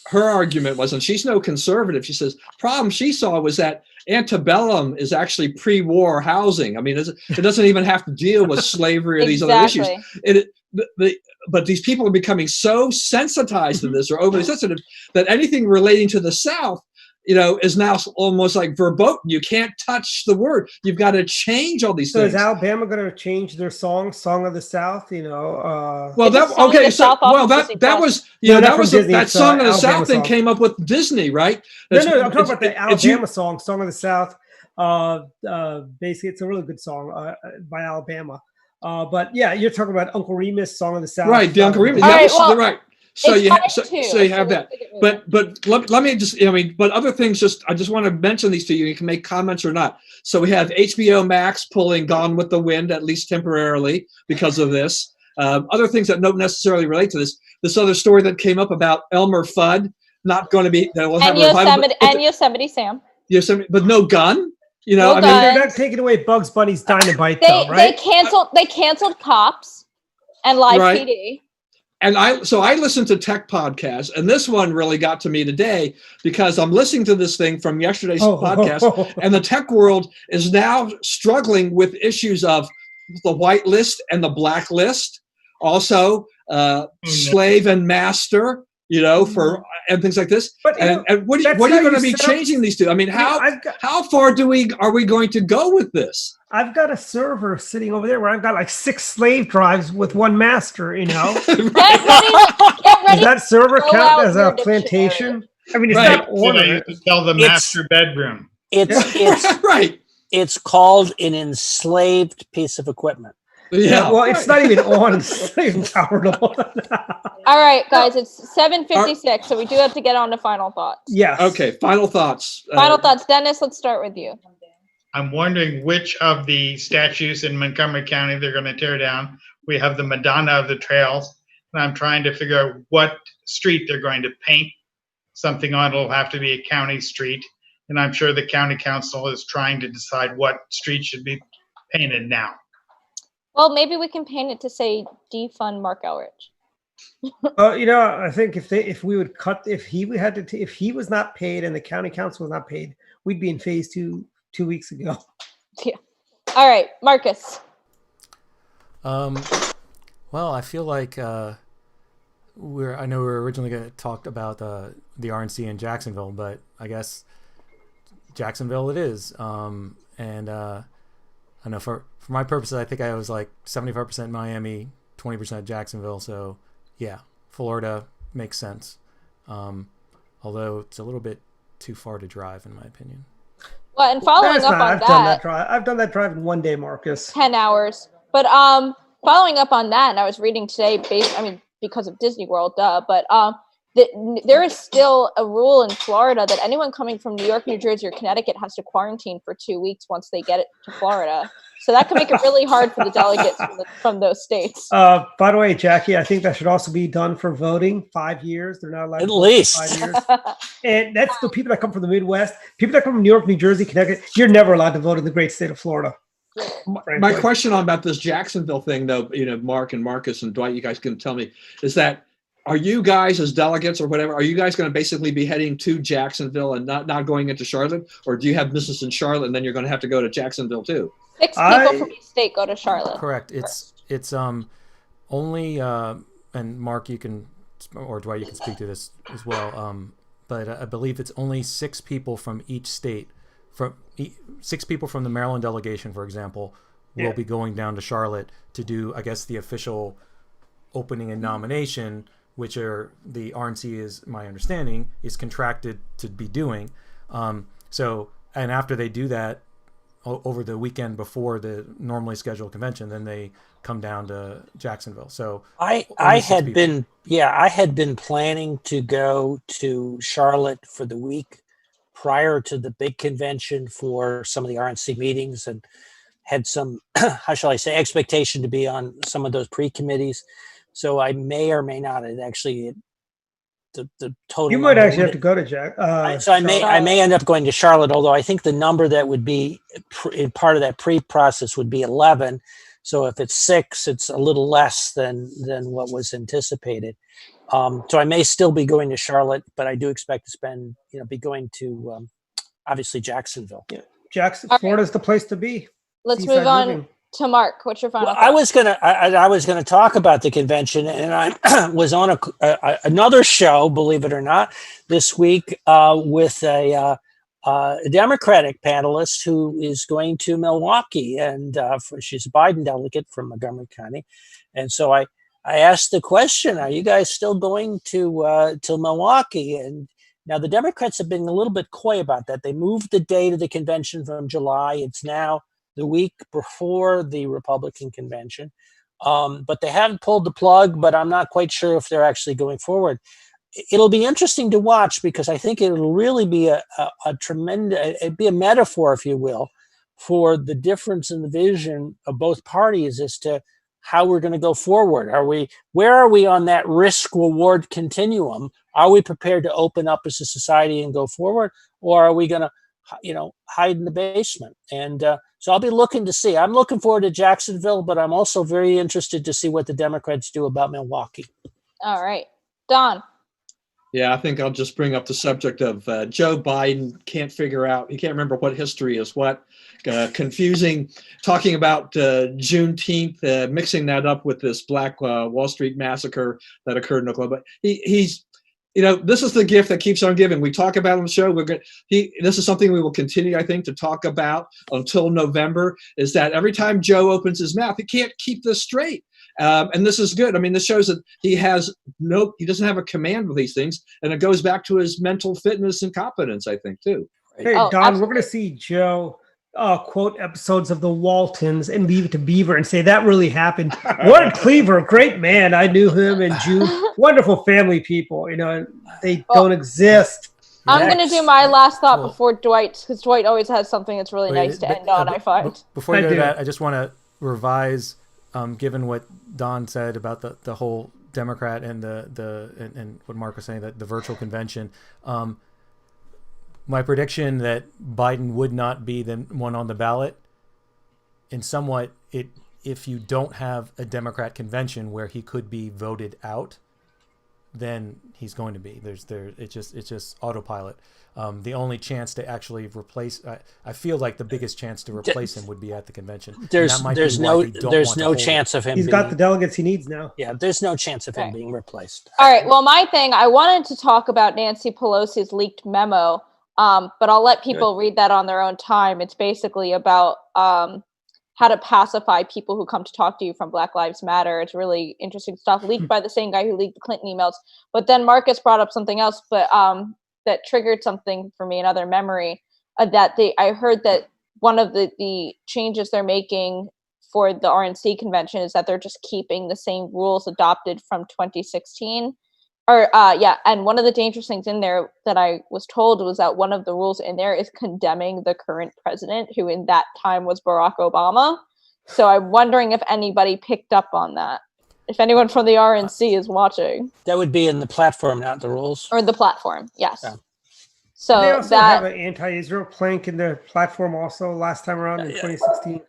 her argument was, and she's no conservative, she says, problem she saw was that antebellum is actually pre-war housing. I mean, it doesn't even have to deal with slavery or these other issues. But these people are becoming so sensitized to this or overly sensitive that anything relating to the South, is now almost like verboten. You can't touch the word. You've got to change all these things. So is Alabama going to change their Song of the South? Well, that Song of the South thing came up with Disney, right? No, I'm talking about the Alabama Song of the South. Basically, it's a really good song by Alabama. But yeah, you're talking about Uncle Remus, Song of the South. Right, the Uncle Remus. Right. So It's you have, 5-2, so you have we'll that. take it moving. But let me just, I mean, but other things, I just want to mention these to you. You can make comments or not. So we have HBO Max pulling Gone with the Wind, at least temporarily, because of this. Other things that don't necessarily relate to this. This other story that came up about Elmer Fudd not going to be, that will have And a revival, Yosemite Sam. Yosemite, but no gun. You know, No I gun. mean, They're not taking away Bugs Bunny's Dynamite, They though, right? they canceled Cops and Live Right. PD. and I listened to tech podcasts, and this one really got to me today because I'm listening to this thing from yesterday's podcast, and the tech world is now struggling with issues of the white list and the black list, also slave and master, you know, for and things like this. But you know, and what are that's you how going to you be set up- changing these two? I mean, I've how far are we going to go with this? I've got a server sitting over there where I've got like 6 slave drives with one master, you know? Get ready. Does that server Roll count out as your a plantation? I mean, it's Right. not So they ornament. used to tell the It's- master bedroom. It's Right. it's called an enslaved piece of equipment. Yeah. Well, it's right. not even on. It's not even powered on. All right, guys, it's 7:56, so we do have to get on to final thoughts. Yes. Okay. Final thoughts. Final thoughts, Dennis. Let's start with you. I'm wondering which of the statues in Montgomery County they're going to tear down. We have the Madonna of the Trails, and I'm trying to figure out what street they're going to paint something on. It'll have to be a county street, and I'm sure the county council is trying to decide what street should be painted now. Well, maybe we can paint it to say defund Mark Elrich. You know, I think if he was not paid and the county council was not paid, we'd be in phase 2 weeks ago. Yeah. All right, Marcus. Well, I feel like I know we were originally going to talk about the RNC in Jacksonville, but I guess Jacksonville it is. I know for my purposes, I think I was like 75% Miami, 20% Jacksonville. So yeah, Florida makes sense. Although it's a little bit too far to drive, in my opinion. Well, and following That's up not- on I've that, done that drive. I've done that drive in one day, Marcus. 10 hours. But following up on that, and I was reading today, because of Disney World, but there is still a rule in Florida that anyone coming from New York, New Jersey, or Connecticut has to quarantine for 2 weeks once they get it to Florida. So that can make it really hard for the delegates from those states. By the way, Jackie, I think that should also be done for voting. 5 years. They're not allowed At to vote least. for 5 years. And that's the people that come from the Midwest. People that come from New York, New Jersey, Connecticut. You're never allowed to vote in the great state of Florida. My frankly. question about this Jacksonville thing, though, you know, Mark and Marcus and Dwight, you guys can tell me, is that are you guys as delegates or whatever, are you guys going to basically be heading to Jacksonville and not going into Charlotte? Or do you have business in Charlotte and then you're going to have to go to Jacksonville too? 6 people from each state go to Charlotte. Correct. It's only and Mark, you can, or Dwight, you can speak to this as well. But I believe it's only 6 people from each state. 6 people from the Maryland delegation, for example, will be going down to Charlotte to do, I guess, the official opening and nomination, which are the RNC, is my understanding, is contracted to be doing. So, and after they do that over the weekend before the normally scheduled convention, then they come down to Jacksonville. So I only 6 had people. I had been planning to go to Charlotte for the week prior to the big convention for some of the RNC meetings, and had some, how shall I say, expectation to be on some of those pre-committees. So I may or may not. It actually, the total. You might number actually have to go to Jack. So I may end up going to Charlotte, although I think the number that would be in part of that pre-process would be 11. So if it's 6, it's a little less than what was anticipated. So I may still be going to Charlotte, but I do expect to be going to obviously Jacksonville. Yeah. Jackson, All right. Florida's the place to be. Let's Seaside move on living. to Mark. What's your final Well, thought? I was gonna talk about the convention, and I was on another show, believe it or not, this week with a Democratic panelist who is going to Milwaukee, and she's a Biden delegate from Montgomery County, and so I asked the question: are you guys still going to Milwaukee? And now the Democrats have been a little bit coy about that. They moved the date of the convention from July. It's now the week before the Republican convention. but they haven't pulled the plug, but I'm not quite sure if they're actually going forward. It'll be interesting to watch because I think it'll really be a tremendous, it'd be a metaphor, if you will, for the difference in the vision of both parties as to how we're going to go forward. Where are we on that risk reward continuum? Are we prepared to open up as a society and go forward, or are we going to, hide in the basement? And so I'll be looking to see. I'm looking forward to Jacksonville, but I'm also very interested to see what the Democrats do about Milwaukee. All right, Don. Yeah, I think I'll just bring up the subject of Joe Biden can't figure out, he can't remember what history is what, confusing, talking about Juneteenth, mixing that up with this Black Wall Street massacre that occurred in Oklahoma. He's, this is the gift that keeps on giving. We talk about it on the show. This is something we will continue, I think, to talk about until November, is that every time Joe opens his mouth, he can't keep this straight. And this is good. I mean, this shows that he doesn't have a command with these things, and it goes back to his mental fitness and competence, I think, too. Hey, Oh, Don, absolutely. we're going to see Joe quote episodes of the Waltons and Leave It to Beaver and say that really happened. Warren Cleaver, great man. I knew him and June. Wonderful family people. They don't exist. I'm going to Next. do my last thought Well- before Dwight, because Dwight always has something that's really Wait, nice to but- end on, I find. Before you I go to do. that, I just want to revise, given what Don said about the whole Democrat and and what Mark was saying, that the virtual convention. My prediction that Biden would not be the one on the ballot, in somewhat, if you don't have a Democrat convention where he could be voted out, then he's going to be. It's just autopilot. The only chance to actually replace, I feel like the biggest chance to replace him would be at the convention. And There's that might be why they don't want to no hold it. chance of him. He's got the delegates he needs now. Yeah, there's no chance of him Right. being replaced. All right. Well, my thing, I wanted to talk about Nancy Pelosi's leaked memo, but I'll let people read that on their own time. It's basically about how to pacify people who come to talk to you from Black Lives Matter. It's really interesting stuff, leaked by the same guy who leaked the Clinton emails. But then Marcus brought up something else, but that triggered something for me, another memory, I heard that one of the changes they're making for the RNC convention is that they're just keeping the same rules adopted from 2016. And one of the dangerous things in there that I was told was that one of the rules in there is condemning the current president, who in that time was Barack Obama. So I'm wondering if anybody picked up on that. If anyone from the RNC is watching. That would be in the platform, not the rules. Or the platform, yes. Yeah. So They also that have an anti-Israel plank in their platform also last time around in 2016.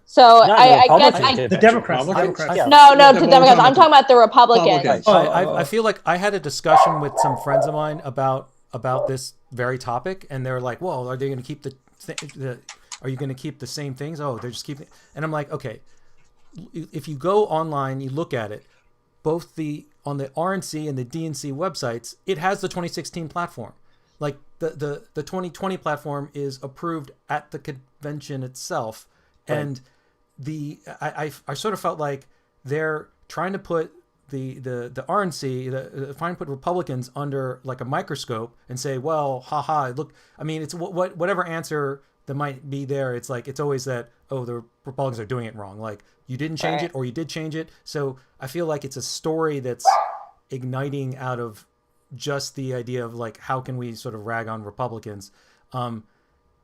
so Not the I Republican guess convention. The Democrats. Republicans? Yeah. no, Yeah, to but Democrats. I'm talking about the Republicans. Republicans. I feel like I had a discussion with some friends of mine about this very topic, and they're like, "Well, are they going to keep are you going to keep the same things?" Oh, they're just keeping. And I'm like, okay, if you go online, you look at it, both on the RNC and the DNC websites, it has the 2016 platform. Like the 2020 platform is approved at the convention itself, Right. and I sort of felt like they're trying to put the RNC, trying to put Republicans under like a microscope and say, well, haha, look. I mean, it's whatever answer that might be there. It's like it's always that, oh, the Republicans are doing it wrong. Like you didn't change Right. it, or you did change it. So I feel like it's a story that's igniting out of just the idea of like, how can we sort of rag on Republicans?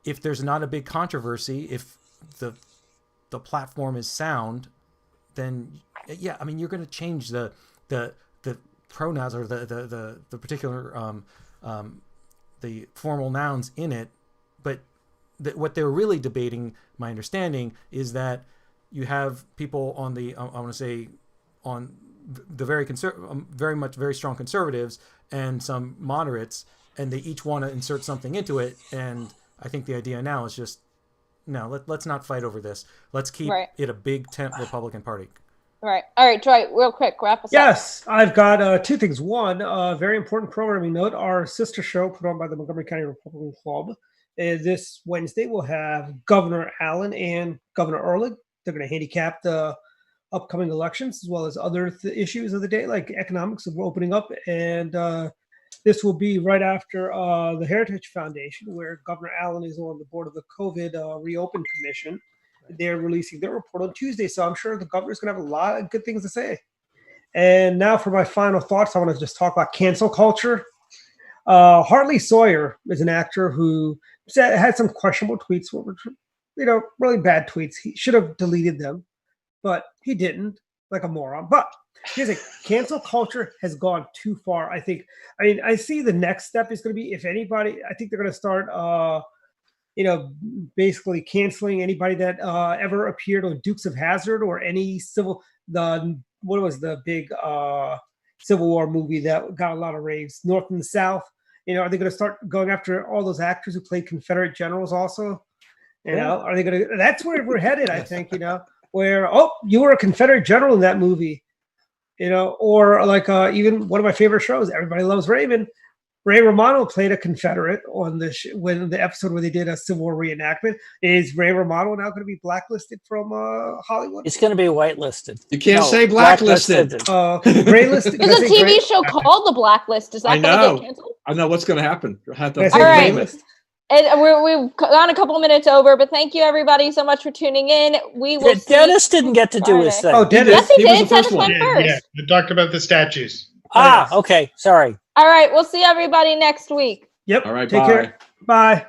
If there's not a big controversy, if the platform is sound, then yeah, I mean, you're going to change the pronouns or the particular the formal nouns in it, but what they're really debating, my understanding, is that you have people on the I want to say on the very strong conservatives and some moderates, and they each want to insert something into it. And I think the idea now is just, no, let's not fight over this. Let's keep Right. it a big tent Republican Party. Right. All right, Dwight, real quick, wrap us up. Yes, I've got two things. One, very important programming note. Our sister show put on by the Montgomery County Republican Club is this Wednesday. We'll have Governor Allen and Governor Ehrlich. They're going to handicap the upcoming elections as well as other issues of the day, like economics of opening up. And this will be right after the Heritage Foundation, where Governor Allen is on the board of the COVID Reopen Commission. they're releasing their report on Tuesday. So I'm sure the governor's going to have a lot of good things to say. And now for my final thoughts, I want to just talk about cancel culture. Hartley Sawyer is an actor who had some questionable tweets, really bad tweets. He should have deleted them, but he didn't, like a moron. But here's it: cancel culture has gone too far. I see the next step is going to be, if anybody, I think they're going to start, basically canceling anybody that ever appeared on Dukes of Hazzard or any what was the big Civil War movie that got a lot of raves, North and the South. Are they going to start going after all those actors who played Confederate generals also? Are they going to? That's where we're headed, I think. Where you were a Confederate general in that movie, or like even one of my favorite shows, Everybody Loves Raymond. Ray Romano played a Confederate on when the episode where they did a Civil War reenactment. Is Ray Romano now going to be blacklisted from Hollywood? It's going to be whitelisted. You can't say blacklisted. Graylisted. There's a TV show called The Blacklist. Is that going to get canceled? I know what's going to happen. All right. And we've gone a couple of minutes over, but thank you everybody so much for tuning in. We will. Dennis didn't get to do his thing. Oh, Dennis. Yes, he did. Was the first one. First. Yeah, we talked about the statues. Okay. Sorry. All right. We'll see everybody next week. Yep. All right. Take bye. care. Bye.